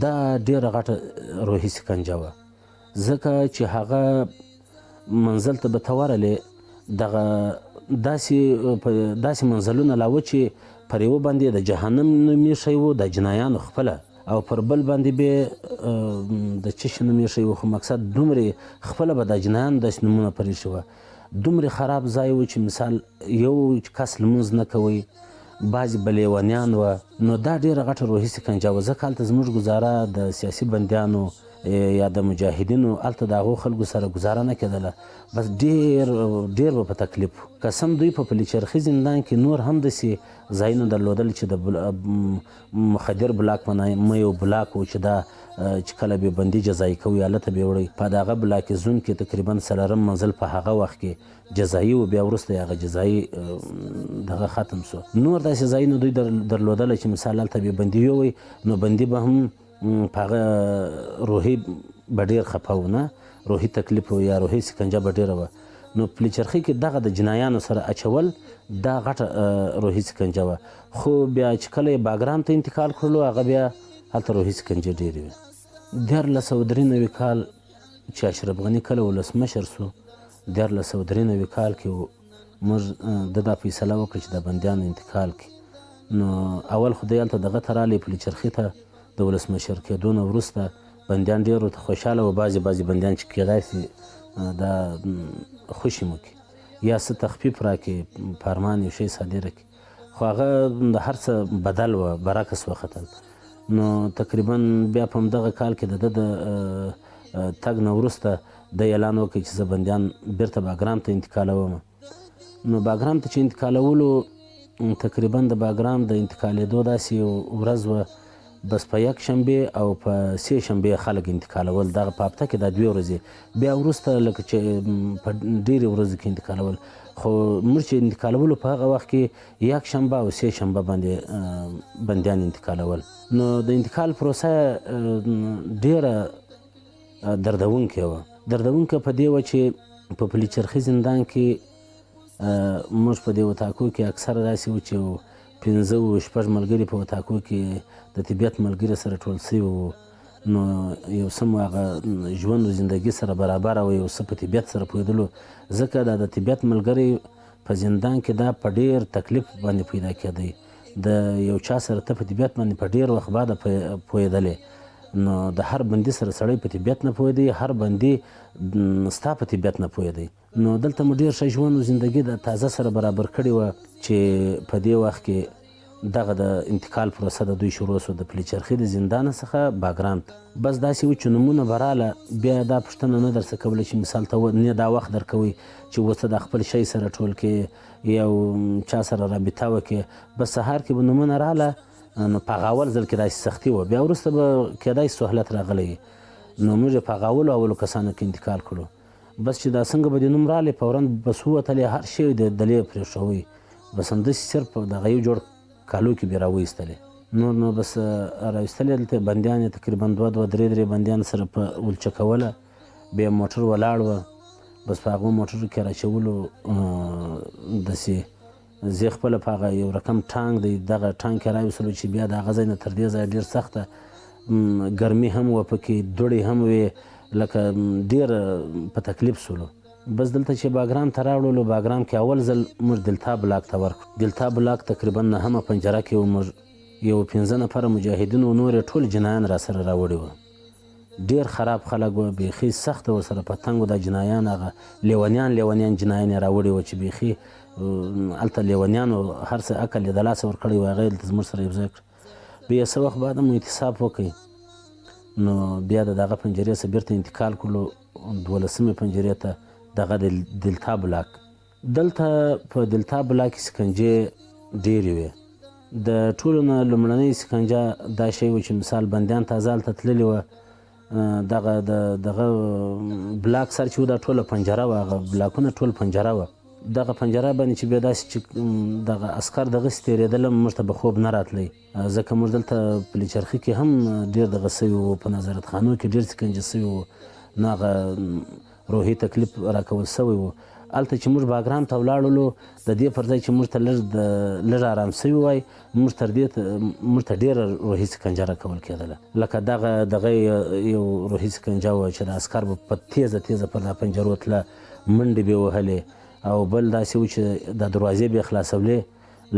دا ډېره غټه روحي سکنجه وه، ځکه چې هغه منزل ته به ته ورغلې، دغه داسې منزلونه لا وه چې پر یوه باندې د جهنم نوم ایښی و د جنایانو خپله، او پر بل باندې به د څه شي نوم ایښی و، خو مقصد دومرې خپله به د جنایانو داسې نومونه پر ایښي وه. دومرې خراب ځای و چې مثال یو کس لمونځ نه کوئ، بعضې به لیونیان وه، نو دا ډېره غټه روحي سکنجه وه. ځکه هلته زموږ ګزاره د سیاسي بندیانو یا د مجاهدینو هلته د هغو خلکو سره ګزاره نه کېدله، بس ډېر به په تکلیف و. قسم دوی په پلچرخي زندان کې نور هم داسې ځایونه درلودل چې د مخدر بلاک مې یو بلاک و چې دا چې کله به بندي جزایي کوي هلته به یې وړئ، په دغه بلاک زون کې تقریبا 4 منزل په هغه وخت کې جزایي و، بیا وروسته یې هغه جزایي دغه ختم سو. نور داسې ځایونه دوی درلودله چې مثال هلته به بندي یووئ، نو بندي به هم په هغه روحي به ډېر خفه و، نه روحي تکلیف و یا روحي سکنجه به ډېره وه. نو پلچرخي کې دغه د جنایانو سره اچول دا غټه روحي سکنجه وه. خو بیا چې کله یې باګرام ته انتقال کړلو، هغه بیا هلته روحي سکنجې ډېرې وې. 1993 کال چې اشرف غني کله ولسمشر سو، 1993 کال کې موږ دا فیصله وکړه چې د بندیانو انتقال کړي. نو اول خو دی هلته دغه ته رالی پلچرخي ته د ولسمشر کېدو نه وروسته بندیان ډېر ورته خوشحاله وه. بعضې بندیان چې کېدای سي دا خوشي مو کړي یا څه تخفیف راکړي، فرمان یو شی صادره کړي، خو هغه د هر څه بدل وه، برعکس وختل. نو تقریبا بیا په همدغه کال کې د ده د تګ نه وروسته د اعلان وکړي چې زه بندیان بیرته باګرام ته انتقالوم. نو باګرام ته چې انتقالولو، تقریبا د باګرام د انتقالېدو داسې ورځ وه، بس په یک شنبې او په 3 شنبې خلک انتقالول، دغه په هفته کې دا 2 ورځې، بیا وروسته لکه چې په ډېرې ورځو کې انتقالول. خو موږ چې انتقالولو په هغه وخت کې 1 شنبه او 3 شنبه باندې بندیان انتقالول. نو د انتقال پروسه ډېره دردونکې وه. دردونکې په دې وه چې په پلچرخي زندان کې موږ په دې وطاقو کې اکثره داسې و چې 15-16 ملګري په وطاقو کې د طبیعت ملګري سره ټول سوي وو، نو یو څه مو هغه ژوند و زندګي سره برابره وه، یو څه په طبیعت سره پوهېدلو. ځکه دا د طبیعت ملګری په زندان کې دا په ډېر تکلیف باندې پیدا کېدی. د یو چا سره ته په طبیعت باندې په ډېر وخت بعد پوهېدلې، نو د هر بندي سره سړی په طبیعت نه پوهېدی، هر بندي ستا په طبیعت نه پوهېدی. نو دلته مو ډېر ښه ژوند و زندګي د تازه سره برابر کړې وه چې په دې وخت کې دغه د انتقال پروسه د دوی شروع سو د پلچرخي د زندان څخه باګرام ته. بس داسې و چې نومونه به راله، بیا دا پوښتنه نه در څه کوله چې مثال ته نه دا وخت در کوئ چې اوس د خپل شی سره ټول کې یو چا سره رابطه وکړې. بس سهار کې به نومونه راله، نو په هغه اول ځل کې داسې سختي وه، بیا وروسته به کېدای سي سهولت راغلی. نو موږ یې په هغه اولو کسانو کې انتقال کړو. بس چې دا څنګه به د نوم رالی، فوراً بس ووتلې، هر شی د دلې پرېښوئ، بس همداسې صرف دغه یو جوړ کالو کې بیا راویستلې. نو بس راویستلې دلته بندیان یې تقریبا 2-3 بندیان سره په ولچکوله، بیا موټر ولاړ وه، بس په هغو موټرو کې راچولو داسې زه خپله په هغه یو رقم ټانک دی دغه ټانک یې راویستلو چې بیا د هغه ځای نه تر دې ځایه ډېر سخته ګرمي هم وه پکې دوړې هم وې لکه ډېر په تکلیف سولو. بس دلته چې باګرام ته راوړلو باګرام کې اول ځل موږ دلتا بلاک ته ورکړو. دلتا بلاک تقریبا 9مه پنجره کې موږ یو 15 نفره مجاهدین و نور ټول جنایان را سره راوړي وو. ډېر خراب خلک وو بیخي سخته ورسره پتنګ و دا جنایان هغه لیونیان جنایان یې راوړي وو چې بیخي هلته لیونیانو هر څه عقل یې د لاسه ورکړی و هغه یې دلته زموږ سره یوځای کړه. بیا څه وخت بعد مو اعتصاب وکړئ نو بیا د دغه پنجرې څخه بیرته انتقال کړلو 12مې پنجرې ته دغه دلتا بلاک. دلته په دلتا بلاک کې سکنجې ډېرې وې. د ټولو نه لومړنۍ سکنجه دا شی و چې مثال بندیان تازه هلته تللي وه دغه دغه بلاک سر چې و دا ټوله پنجره وه هغه بلاکونه ټول پنجره وه. دغه پنجره باندې چې بیا داسې چې دغه عسکر دغسې تېرېدل موږ ته به خوب نه راتلی ځکه موږ دلته پلچرخي کې هم ډېر دغه سوي وو په نظارت خانو کې ډېر سکنجه سوي وو نو هغه روحي تکلیف راکول سوی و. هلته چې موږ باګرام ته ولاړلو د دې پر ځای چې موږ ته لږ آرام سوي وای موږ ته ډېره روحي سکنجه راکول کېدله لکه دغه یو روحي سکنجه وه چې د عسکر به په تیزه پر دا پنجرو تله منډې به یې وهلې او بل داسې و چې د دروازې به یې خلاصولې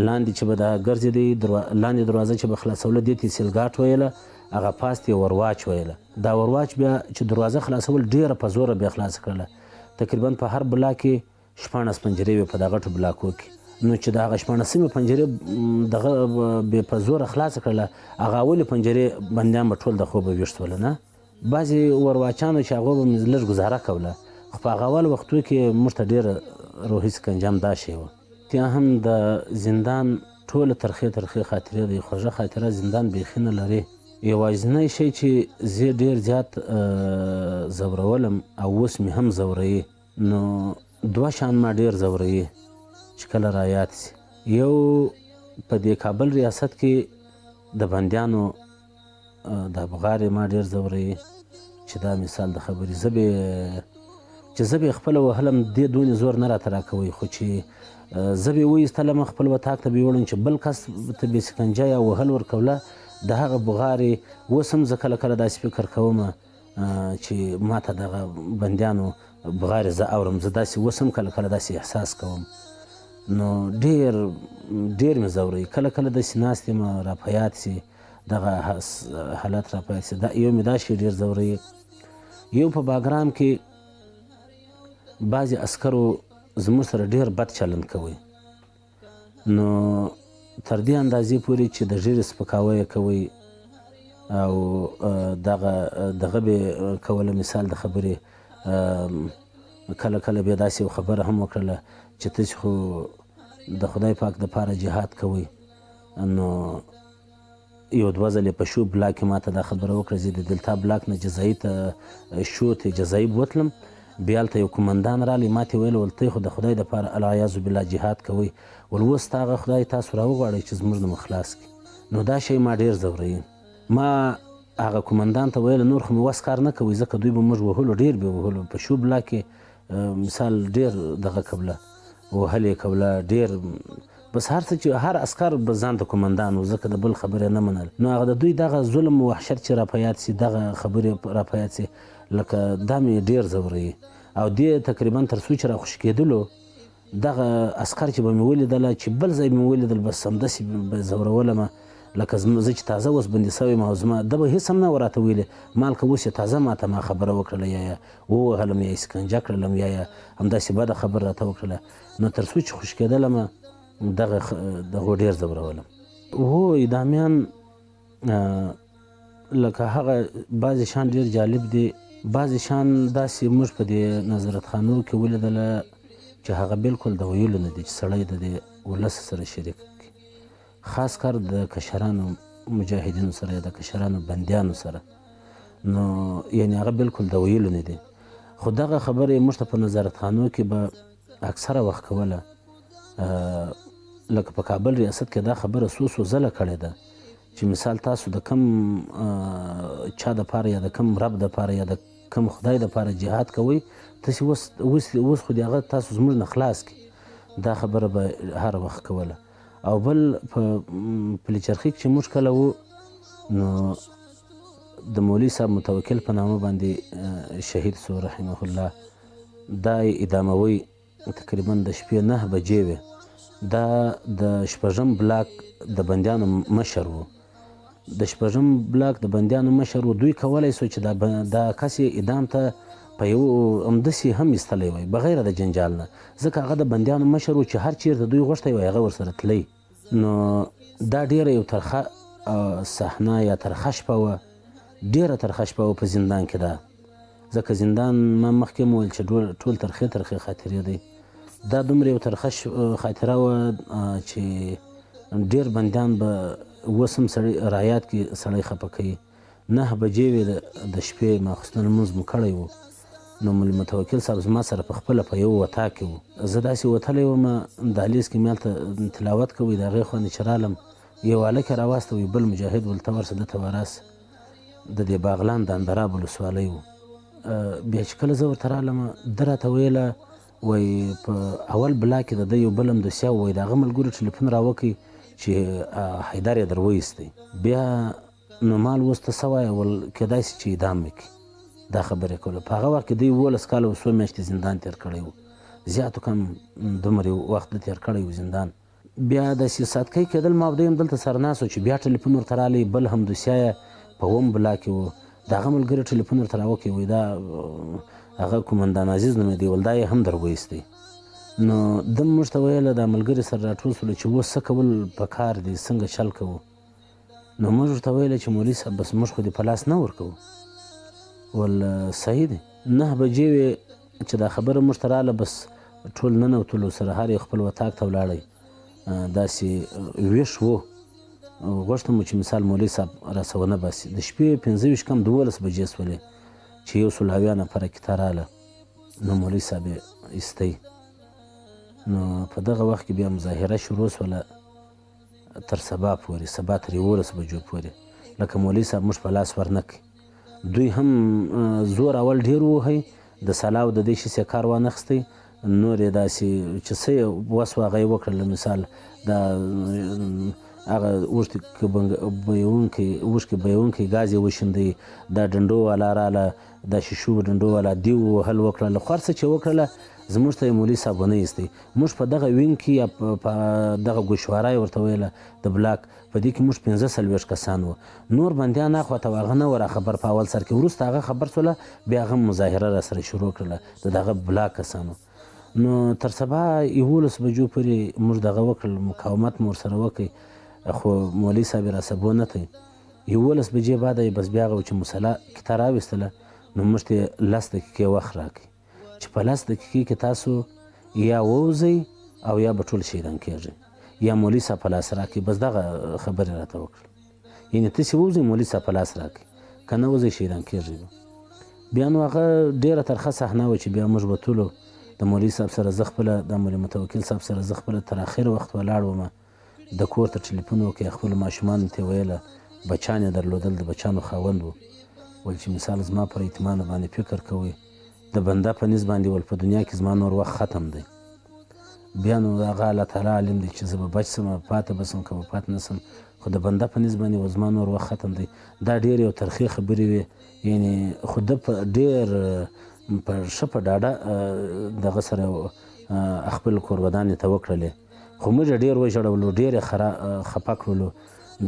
لاندې چې به دا ګرځېدی لاندې دروازه چې به خلاصوله دې ته یې سیلګاټ ویله هغه پاس یې ورواچ ویله. دا ورواچ بیا چې دروازه خلاصول ډېره په زوره بیا خلاصه کړله. تقریبا په هر بلاک کې 16 پنجرې وې په دغه غټو بلاکو کې نو چې د هغه 16مې پنجرې دغه بې په زوره خلاصه کړله هغه اولې پنجرې بندیان به ټول د خوبه ویښتوله نه. بعضې ورواچانو چې هغو به مې لږ ګزاره کوله خو په هغه اول وختو کې موږ ته ډېره روحي سکنجه هم دا شی وه. بیا هم د زندان ټوله ترخې خاطرې دی خوږه خاطره زندان بیخي نه لري. یوازینی شی چې زه ډېر زیات ځورولم او اوس مې هم ځوروي نو 2 شیان ما ډېر ځوروي چې کله رایاد سي. یو په دې کابل ریاست کې د بندیانو د افغارې ما ډېر ځوروي چې دا مثال د خبرې زه به یې خپله وهلم دې دونې زور نه راته راکوئ خو چې زه به یې وایستلم خپل وطاق ته به یې وړم چې بل کس ته به یې سکنجه یا وهل ورکوله د هغه بغارې اوس هم زه کله کله داسې فکر کوم چې ما ته دغه بندیانو بغارې زه اورم زه داسې اوس هم کله کله داسې احساس کوم نو ډېر مې ځوروي. کله کله داسې ناست یم را په یاد سي دغه حالت را په یاد سي یو مې دا شی ډېر ځوروي. یو په باګرام کې بعضې عسکرو زموږ سره ډېر بد چلند کوي نو تر دې اندازې پورې چې د ږیرې سپکاوی یې کوئ او دغه به کوله مثال د خبرې کله کله بیا داسې یو خبره هم وکړله چې تاسې خو د خدای پاک دپاره جهاد کوئ نو یو 2 ځلې په شو بلاک کې ما ته دا خبره وکړه زه د دلتا بلاک نه جزایي ته شو ته جزایي بوتلم بیا هلته یو قمندان رالی ما ته ویل ول تی خو د خدای دپاره العیاذ بالله جهاد کوئ ول اوس ته هغه خدای تاسو راوغواړئ چې زموږ نه مو خلاص کړي نو دا شی ما ډېر ځوروي. ما هغه قمندان ته ویل نور خو مې وس کار نه کوئ ځکه دوی به موږ وهلو ډېر به وهلو په شو بلاک کې مثال ډېر دغه کوله وهل یې کوله ډېر بس هر څه چې هر عسکر به ځان ته قمندان و ځکه د بل خبرې نه منل نو هغه د دوی دغه ظلم و وحشت چې را په یاد سي دغه خبرې را په یاد سي لکه دا مې ډېر ځوروي او دې تقریبا تر څو چې را خوشي کېدلو دغه عسکر چې به مې ولیدله چې بل ځای مې ولیدل بس همداسې به ځورولم لکه زه چې تازه اوس بندي سوی یم او زما ده به هېڅ هم نه راته ویلې مالکه اوس یې تازه ماته ما خبره وکړله یا ووهلم یا یې سکنجه کړلم یا همداسې بده خبره راته وکړله نو تر څو چې خوشي کېدلم دغه ډېر ځورولم. هو اعدامیان لکه هغه بعضې شیان ډېر جالب دي بعضې شیان داسې موږ په دې نظارت خانو کې ولیدله چې هغه بالکل د ویلو نه دي چې سړی د دې ولس سره شریک خاص کار د کشرانو مجاهدینو سره یا د کشرانو بندیانو سره نو یعنی هغه بالکل د ویلو نه دي خو دغه خبرې موږ ته په نظارت خانو کې به اکثره وخت کوله لکه په کابل ریاست کې دا خبره څو ځله کړې ده چې مثال تاسو د کم چا دپاره یا د کم رب دپاره یا د کم خدای دپاره جهاد کوئ تاسې اوس خو د هغه تاسو زموږ نه خلاص کړي دا خبره به هر وخت کوله. او بل په پلچرخي کې چې موږ کله وو نو د مولوي صاحب متوکل په نامه باندې شهید سو رحمه الله، دا یې اداموي تقریبا د شپې 9 بجې وې. دا د شپږم بلاک د بندیانو مشر و، د شپږم بلاک د بندیانو مشر و. دوی کولی سو چې دا کس یې اعدام ته په یو همداسې هم ایستلی وی بغیر د جنجال نه، ځکه هغه د بندیانو مشر و چې هر چیرته دوی غوښتی وی هغه ورسره تلی. نو دا ډیره یو ترخه صحنه یا ترخه شپه وه، ډیره ترخه شپه وه په زندان کې. دا ځکه زندان ما مخکې مو ویل چې ټول ترخې خاطرې دی. دا دومره یو ترخه خاطره وه چې ډیر بندیان به اوس هم رایات کې سړی خفه کوي. 9 بجې وې د شپې، ماخوستن لمونځ مو کړی و. نو مولوي متوکل صاحب زما سره په خپله په یو وطاق کې و. زه داسې وتلی وم دهلیز کې مې هلته تلاوت کوی، د هغې خوا نه چې رالم یو هلک یې راواستوی، بل مجاهد ولته ورسه ده ته وراسه، د دې باغلان د اندراب ولسوالۍ و. بیا چې کله زه ورته رالم ده راته ویله وایي په اول بلاک کې د ده یو بل همداسې و، وایي د هغه ملګرو ټلیفون راوکړئ چې حیدر یې در وایستی. بیا نو مال اوس ته څه وایه؟ ول کیدای شي چې اعدام مې کړي. دا خبرې کوله. په هغه وخت کې دوی 12 کاله او 2 میاشتې زندان تېر کړی و، زیاتو کم دومره وخت ده تېر کړی و زندان. بیا داسې ساتکۍ کېدل، ما دوی هم دلته سره ناست و چې بیا ټلیفون ورته رالی، بل همدوسیه په 1 بلاک کې و، د هغه ملګري ټلیفون ورته راوکړی، وایي دا هغه کومندان عزیز نومېدی، ول دا یې هم در وایستی. نو ده موږ ته ویله دا ملګري سره راټول سولو چې اوس څه کول پکار دي، څنګه چل کوو. نو موږ ورته ویله چې مولوي صاحب بس موږ خو دې په لاس نه ورکوو. ول صحیح دی. 9 بجې وې چې دا خبره موږ ته راله، بس ټول ننوتلو، سره هر یو خپل وطاق ته ولاړی. داسې ویښ و، غوښتم چې مثال مولوي صاحب راسه ونه باسي. د شپې 15 کم 12 بجې سولې چې یو سلاویه نفره کیته راله، نو مولوي صاحب یې ایستی. نو په دغه وخت کې بیا مظاهره شروع سوله تر سبا پورې، سبا تر 11 بجو پورې، لکه مولوي صاحب موږ په لاس ورنه کړي. دوی هم زور اول ډیر ووهی، د سلاو د دې شي کار وانخستی، نور یې داسې چې څه یې وس و هغه یې وکړل. مثال دا هغه اوښکې بهیونکی ګاز یې وشیندی، دا ډنډو والا راله، دا شیشو ډنډو والا دیو وهل وکړله، خو هر څه چې وکړله زموږ ته یې مولوي صاحب ونه ایستی. موږ په دغه وینګ کې یا په دغه ګوشواره یې ورته ویله د بلاک، په دې کې موږ 45 کسان وو. نور بندیان اخواته و هغه نه و را خبر په اول سر کې، وروسته هغه خبر سوله، بیا هغه مظاهره را سره شروع کړله د دغه بلاک کسانو. نو تر سبا 11 بجو پورې موږ دغه وکړل، مقاومت مو ورسره وکړ، خو مولوي صاحب یې را سبو نه کړ. 11 بجې بعد بس بیا هغه چې مسله کیته راویستله، نو موږ ته 10 دقیقې وخت راکړئ چې په 10 دقیقې کې تاسو یا ووځئ او یا به ټول شهیدان کېږئ، یا مولوي صاحب په لاس راکړئ. بس دغه خبرې راته وکړل، یعنې تاسې ووځئ مولوي صاحب په لاس راکړئ، که نه وځئ شهیدان کېږئ. بیا نو هغه ډېره ترخه صحنه وه چې بیا موږ به ټولو د مولوي صاحب سره زه خپله، د مولوي متوکل صاحب سره زه خپله تر اخر وخت ولاړ وم. د کور ته ټلیفون وکړې، خپلو ماشومانو ته یې ویله، بچیان یې درلودل، د بچیانو خاوند و، ول چې مثال زما پر اعتماد باندې فکر کوئ، د بنده په نس باندې ول په دنیا کې زما نور وخت ختم دی. بیا نو هغه الله تعالی عالم دی چې زه به بچ سم، پاته به سم، که به پاته نه سم، خو د بنده په نس باندې زما نور وخت ختم دی. دا ډېر یو ترخې خبرې وې، یعنې خو ده په ډېر په ښه په ډاډه دغه سره خپل کوربدانې ته وکړلې، خو موږ یې ډېر وژړولو، ډېر یې خفه کړلو.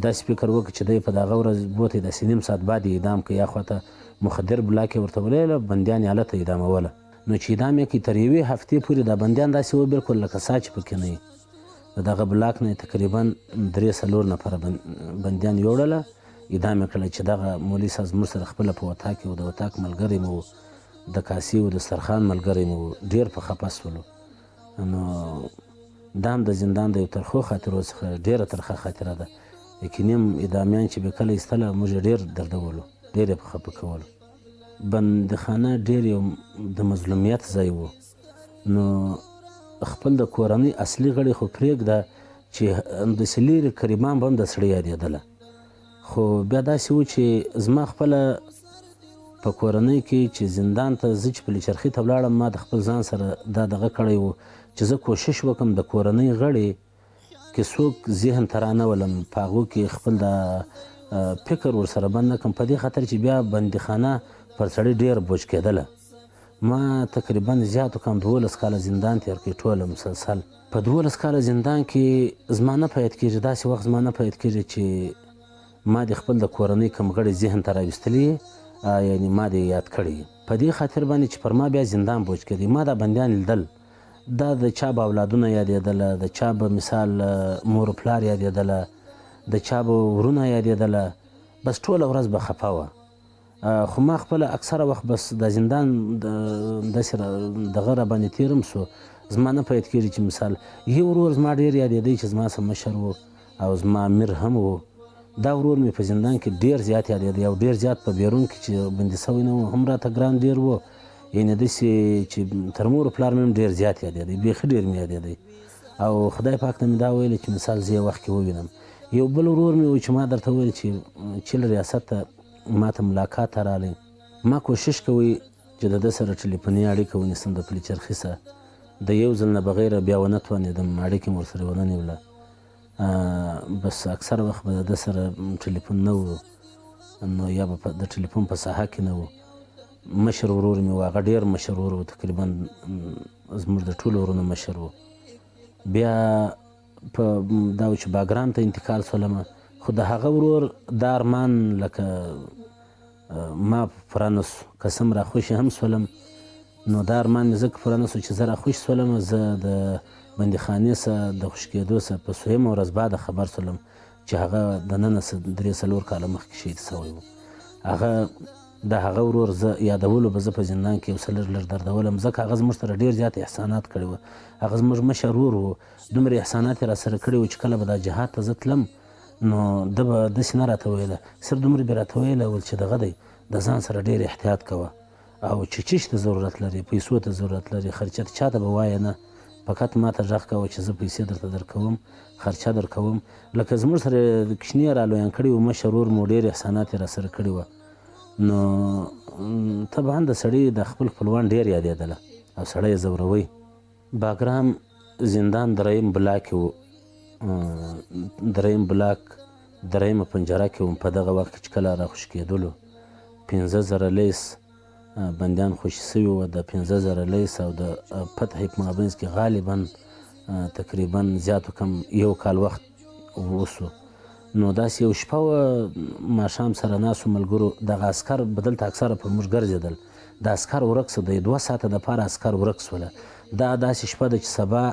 داسې فکر وکړو چې دی په دغه ورځ بوتی، داسې نیم ساعت بعد یې اعدام کړي، یا خواته مخدر بلاک یې ورته ویله، بندیان یې هلته اعداموله. نو چې اعدام یې کړي تر 1 هفتې پورې دا بندیان داسې و بلکل لکه سا چې پکې نه وي. د دغه بلاک نه تقریبا 3-4 نفره بندیان یوړله، اعدام یې کړله. چې دغه مولوي صاحب زموږ سره خپله په وطاق کې و، د وطاق ملګری مو و، د کاسې و دسترخوان ملګری مو و، ډېر په خفه سولو. نو دا هم د زندان د یو ترخو خاطرو څخه ډېره ترخه خاطره ده. یقیني اعدامیان چې به کله ایستله موږ یې ډېر دردولو، ډېر یې په خفه کولو. بندخانه ډېر یو د مظلومیت ځای و. نو خپل د کورنۍ اصلي غړي خو پرېږده چې همداسې لرې قریبان به هم د سړی یادېدله، خو بیا داسې و چې زما خپله په کورنۍ کې چې زندان ته زه چې پلچرخي ته ولاړم ما د خپل ځان سره دا دغه کړی و چې زه کوشش وکړم د کورنۍ غړي کې څوک ذهن ته رانولم په هغو کې خپل د فکر ورسره بند نه کړم په دې خاطر چې بیا بندیخانه پر سړی ډېر بوج کېدله ما تقریبا زیاتو کم 12 کاله زندان تېر کړی ټوله مسلسل په 12 کاله زندان کې زما نه په یاد کېږي داسې وخت زما نه په یاد کېږي چې ما د خپل د کورنۍ کم غړي ذهن ته راویستلي یعنې ما دې یاد کړی په دې خاطر باندې چې پر ما بیا زندان بوج کېدی ما دا بندیان لیدل دا د چا به اولادونه یادېدله د چا به مثال مور پلار یادېدله د چا به ورونه یادېدله بس ټوله ورځ به خفه وه خو ما خپله اکثره وخت بس د زندان داسې دغه راباندې تېرم سو زما نه په یاد کېږي چې مثال یو ورور زما ډېر یادېدی چې زما څه مشر و او زما امیر هم و دا ورور مې په زندان کې ډېر زیات یادېده او ډېر زیات په بیرون کې چې بندي سوی نه و هم راته ګران ډېر و یعنې داسې چې تر مور پلار مې هم ډېر زیات یادېدی بیخي ډېر مې یادېدی او خدای پاک ته مې دا ویلې چې مثال زه یې وخت کې ووینم یو بل ورور مې و چې ما درته ویل چې چیل ریاست ته ما ته ملاقات ته رالی ما کوشش کوئ چې د ده سره ټلیفوني اړیکه ونیسم د پلچرخي سره د یو ځل نه بغیره بیا ونه توانېدم اړیکې مې ورسره ونه نیوله بس اکثر وخت به د ده سره ټلیفون نه و نو یا به د ټلیفون په ساحه کې نه و مشر ورور مې و هغه ډېر مشر ورور و تقریبا زموږ د ټولو ورونو مشر و بیا په دا و چې باګرام ته انتقال شولم خو د هغه ورور دا ارمان لکه ما پوره نه سو قسم راخوشي هم شولم نو دا ارمان مې ځکه پوره نه سو چې زه راخوش شولم زه د بندیخانې څخه د خوشي کېدو څخه په دویمه ورځ بعده خبر شولم چې هغه دننه 3-4 کاله مخکې شهید سوی و هغه د هغه ورور زه یادولو به زه په زندان کې یو څه لږ دردولم ځکه هغه زموږ سره ډېر زیات احسانات کړي وو هغه زموږ مشر ورور و دومره احسانات یې راسره کړي وو چې کله به دا جهاد ته زه تلم نو ده به داسې نه راته ویله صرف دومره به راته ویله ول چې دغه دی د ځان سره ډېر احتیاط کوه او چې چیش ته ضرورت لري پیسو ته ضرورت لري خرچه چا ته به وایه نه فقط ما ته غږ کوه چې زه پیسې درته درکوم خرچه درکوم لکه زموږ سره کوچني را لویان کړي وو مشر ورور مو ډېر احسانات یې راسره کړي وه نو طبعا د سړي د خپل خپلوان ډېر یادېدله او سړی یې ځوروی باګرام زندان دریم بلاک و دریم بلاک دریمه پنجره کې وم په دغه وخت کې چې کله راخوشي کېدلو 15,000 لیس بندیان خوشي سوي وو د 15,000 لیس او د فتح په مابینځ کې غالبا تقریبا زیاتو کم یو کال وخت وسو نو داسې یو شپه وه ماښام سره ناسو ملګرو دغه عسکر به دلته اکثره پر موږ ګرځېدل د عسکر ورک سو د 2 ساعته دپاره عسکر ورک سوله دا داسې شپه ده چې سبا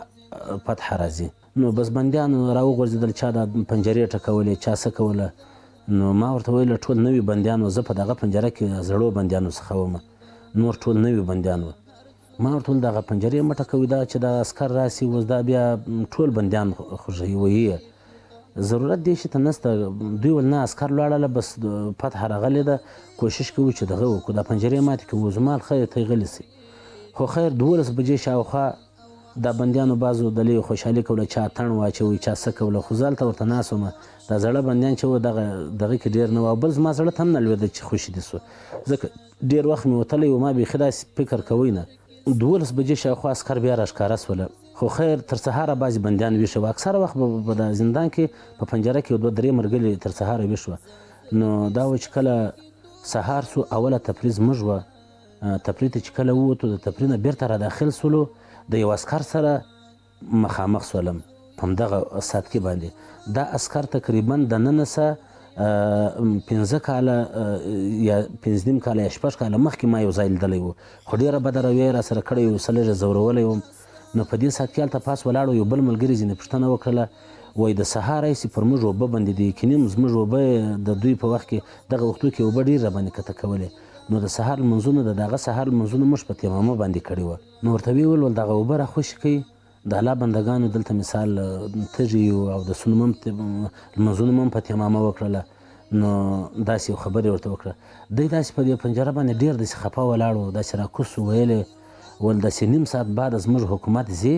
فتح راځي نو بس بندیان راوغورځېدل چا د پنجرې ټکولې چا څه کوله نو ما ورته ویله ټول نوي بندیان وه زه په دغه پنجره کې زړو بندیانو څخه وم نور ټول نوي بندیان وه ما ورته ویل دغه پنجرې مه ټکوي دا چې دا عسکر راسي اوس دا بیا ټول بندیان خوږوي ضرورت دې شي ته نسته دوی ول نه عسکر لاړله بس فتح راغلې ده کوشش کوو چې دغه وکړو دا پنجرې ماتې کړو زما خیر ته غلی سي خو خیر 12 بجې شاوخوا دا بندیانو بعضو دلې خوشحالي کوله چا تڼ واچوي چا څه کوله خو زه هلته ورته ناست ومه دا زړه بندیان چې و دغه کې ډېر نه و او بل زما زړه ته هم نه لوېده چې خوشي دې سو ځکه ډېر وخت مې وتلی و ما بیخي داسې فکر کوی نه 12 بجې شاوخوا عسکر بیا راښکاره سوله خو خیر تر سهاره بعضې بندیان ویښه وه اکثره وخت به د زندان کې په پنجره کې 2-3 مرګلي تر سهاره ویښ وه نو دا و چې کله سهار سو اوله تفریح زموږ وه تفریح ته چې کله ووتو د تفریح نه بېرته را داخل سولو د یو عسکر سره مخامخ سولم په همدغه ساعت کې باندې دا عسکر تقریبا دننه څه 15 کاله یا 15 کاله یا 6 کاله مخکې ما یو ځای لیدلی و خو ډېره بده رویه یې راسره کړې وه څه لږه ځورولی وم نو په دې ساعت کې هلته پاس ولاړو یو بل ملګري ځینې پوښتنه وکړله وایي د سهار راسي پر موږ اوبه بندې دي یقیني زموږ اوبه د دوی په وخت کې دغه وختو کې اوبه ډېر راباندې کته کولې نو د سهار لمونځونه د دغه سهار لمونځونه موږ په تیمامه باندې کړي وه نو ورته ویې ویل دغه اوبه راخوشي کوي د الله بندګانو دلته مثال تږي یو او د سنو لمونځونه مو هم په تیمامه وکړله نو داسې یو خبرې ورته وکړه دی داسې په دې پنجره باندې ډېر داسې خفه ولاړ و داسې راکوز و ویلې ول داسې نیم ساعت بعد زموږ حکومت ځي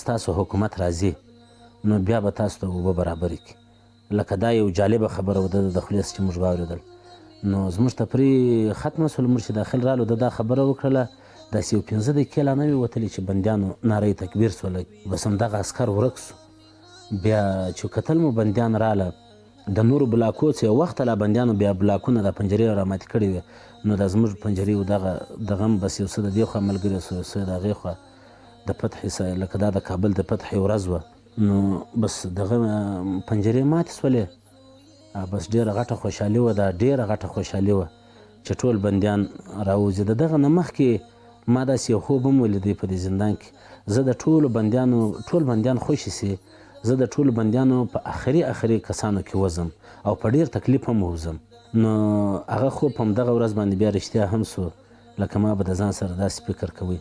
ستاسو حکومت راځي نو بیا به تاسو ته اوبه برابرې کړي لکه دا یو جالبه خبره وه د خولې چې موږ واورېدل نو زموږ تفریح ختمه شول. موږ چې داخل رالو د دا خبره وکړله، داسې یو 15 دقیقې لا نه وې وتلې چې بندیانو ناره تکبیر سوله. بس همدغه عسکر ورک سو. بیا چې کتل مو بندیان راله، د نورو بلاکو څه یو وخته لا بندیانو بیا بلاکونه د پنجرې راماتې کړې وې. نو دا زموږ پنجرې و دغه هم بس یو څه د دې خوا ملګري سو، یو څه د هغې خوا د فتحې لکه دا د کابل د فتحې ورځ وه. نو بس دغه پنجرې ماتې سولې. بس ډېره غټه خوشحالي وه، دا ډېره غټه خوشحالي وه چې ټول بندیان راوځي. د دغه نه مخکې ما داسې یو خوب هم ولیدی په دې زندان کې. زه د ټول بندیان خوشې سي، زه د ټولو بندیانو په آخري کسانو کې وځم او په ډېر تکلیف هم وځم. نو هغه خوب په همدغه ورځ باندې بیا رښتیا هم سو، لکه ما به د ځان سره داسې فکر کوي.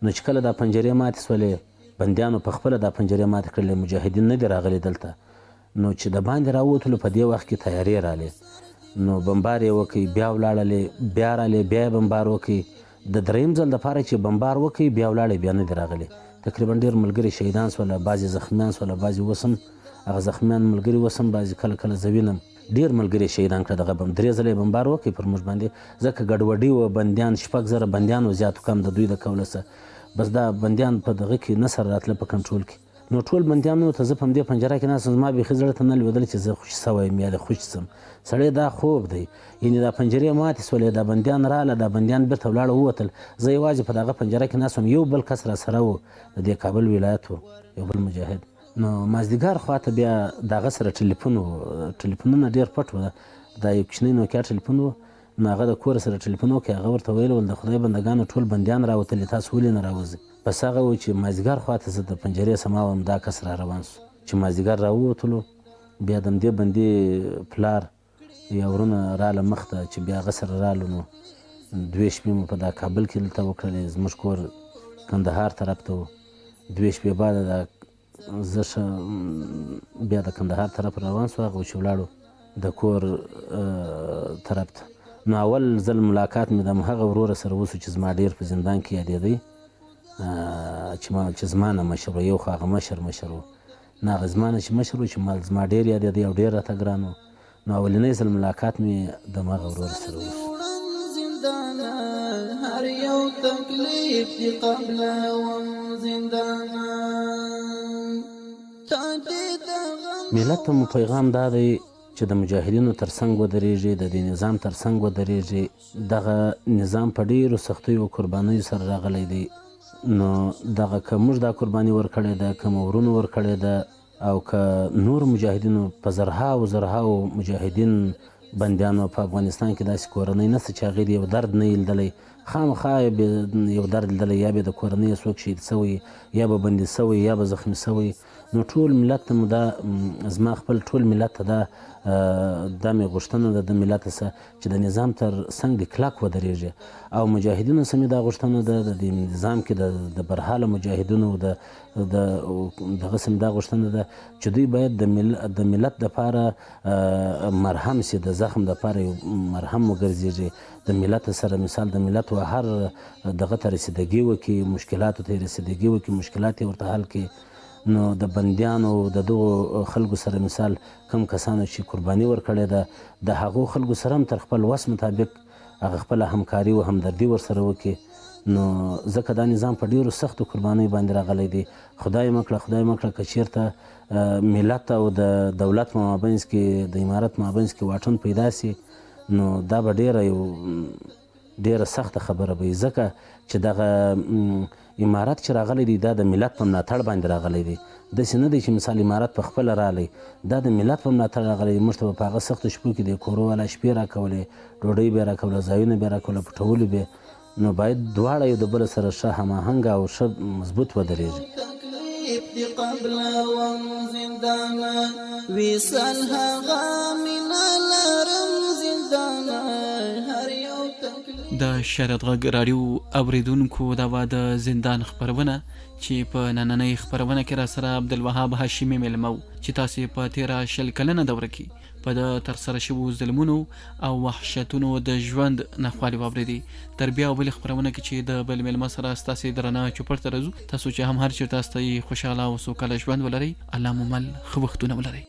نو چې کله دا پنجرې ماتې سولې، بندیانو په خپله دا پنجرې ماتې کړلې، مجاهدین نه دي راغلي دلته. نو چې د باندې راووتلو په دې وخت کې تیارې رالې. نو بمبار یې وکړئ، بیا ولاړلې، بیا رالې، بیا یې بمبار وکړئ. د دریم ځل دپاره چې بمبار وکړئ بیا ولاړې، بیا نه دي راغلي. تقریبا ډېر ملګري شهیدان سوله، بعضې زخمیان سوله، بعضې اوس هم هغه زخمیان ملګري اوس هم بعضې کله کله زه وینم. ډېر ملګري شهیدان کړه. دغه 3 ځله یې بمبار وکړئ پر موږ باندې، ځکه ګډوډي وه. بندیان 6,000 بندیان و، زیات کم د دوی د قوله څه. بس دا بندیان په دغه کې نه سره راتله په کنټرول کې. نو ټول بندیانو ته زه په همدې پنجره کې ناست وم، زما بیخي زړه ته نه لوېدل چې زه خوشي سوی یم یا د خوشي شم. سړی دا خوب دی، یعنې دا پنجرې ماتې سولې، دا بندیان راله، دا بندیان بېرته ولاړه ووتل. زه یوازې په دغه پنجره کې ناست وم. یو بل کس را سره و، د دې کابل ولایت و، یو بل مجاهد. نو مازدیګر خواته بیا د هغه سره ټلیفون و، ټلیفونونه ډېر پټ و. دا یو کوچنی نوکیا ټلیفون و. نو هغه د کور سره ټلیفون وکړ، هغه ورته ویل ول د خدای بندګانو ټول بندیان راوتلي، تاسو ولې نه راوځئ؟ بس هغه و چې مازدیګر خواته زه د پنجرې سما وم، دا کس را روان سو. چې مازدیګر راووتلو، بیا د همدې بندې پلار یا ورونه راله مخ ته، چې بیا هغه سره رالو. نو 2 شپې مو په دا کابل کې دلته وکړلې. زموږ کور کندهار طرف ته و. 2 شپې بعد زه بیا د کندهار طرف روان سو. هغه چې ولاړو د کور طرف ته. نو اول ځل ملاقات مې د هغه وروره سره وسو چې زما ډېر په زندان کې یادېدی، چې زما نه مشر و. یو خو هغه مشر و، نه هغه زما نه چې مشر و، چې زما ډېر یادېدی او ډېر راته ګران و. نو اولنی ځل ملاقات مې د هغه وروره سره وسو. هر یو تکلیف دی قبله وم زندانه. ملت ته مو پیغام دا دی چې د مجاهدینو تر څنګ ودرېږي، د دې نظام تر څنګ ودرېږي. دغه نظام په ډېرو سختیو او قربانیو سره راغلی دی. نو دغه که موږ دا قرباني ورکړې ده، که مو ورونو ورکړې ده، او که نور مجاهدینو په زرهاو مجاهدین بندیانو په افغانستان کې داسې کورنۍ نشته چې هغې د یو درد نه یې لیدلی. خامخا یو درد لیدلی، یا به د کورنۍ څوک شهید سوی، یا به بندي سوی، یا به زخمي سوی. نو ټول ملت ته مو دا، زما خپل ټول ملت ته دا مې غوښتنه ده، د ملت څخه چې د نظام تر څنګ دې کلک ودرېږي. او مجاهدینو څخه مې دا غوښتنه ده، د دې نظام کې د برحاله مجاهدینو دغه څخه مې دا غوښتنه ده چې دوی باید د ملت دپاره مرهم سي، د زخم دپاره یو مرهم وګرځېږي. د ملت سره مثال، د ملت و هر دغه ته رسیدګي وکړي، مشکلاتو ته یې رسیدګي وکړي، مشکلات یې ورته حل کړي. نو د بندیانو د دغو خلکو سره مثال، کم کسانو چې قرباني ورکړې ده، د هغو خلکو سره هم تر خپل وس مطابق هغه خپله همکاري او همدردي ورسره وکړي. نو ځکه دا نظام په ډېرو سختو قربانیو باندې راغلی دی. خدای مکړه که چېرته ملت او د دولت په مابینځ کې، د امارت په مابینځ کې واټن پیدا سي، نو دا به ډېره سخته خبره به وي. ځکه چې دغه امارت چې راغلی دی، دا د ملت په ملاتړ باندې راغلی دی. داسې نه دی چې مثال امارت په خپله راغلی، دا د ملت په ملاتړ راغلی دی. موږ ته به په هغه سختو شپو کې د کورو والا شپې راکولې، ډوډۍ به یې راکوله، ځایونه به یې راکوله، پټولې به. نو باید دواړه یو د بل سره ښه هماهنګ او ښه مضبوط ودرېږي. دی قبله وم زندانه، وصل هغه مینه لرم زندانه. هر یو د شریعت غږ راډیو اوریدونکو، دا وه د زندان خپرونه چې په نننۍ خپرونه کې را سره عبدالوهاب هاشمي مېلمه و، چې تاسې په تېره 20 کلنه دوره کې په د ترسره شوو ظلمونو او وحشتونو د ژوند ناخوالې واورېدې. تر بیا بلې خپرونه کې چې د بل مېلمه سره ستاسې درانه چوپړ ته راځو، تاسو چې هم هر چېرته ستاسې خوشحاله او سوکاله ژوند ولرئ. الله مو مل ښه وختونه ولرئ.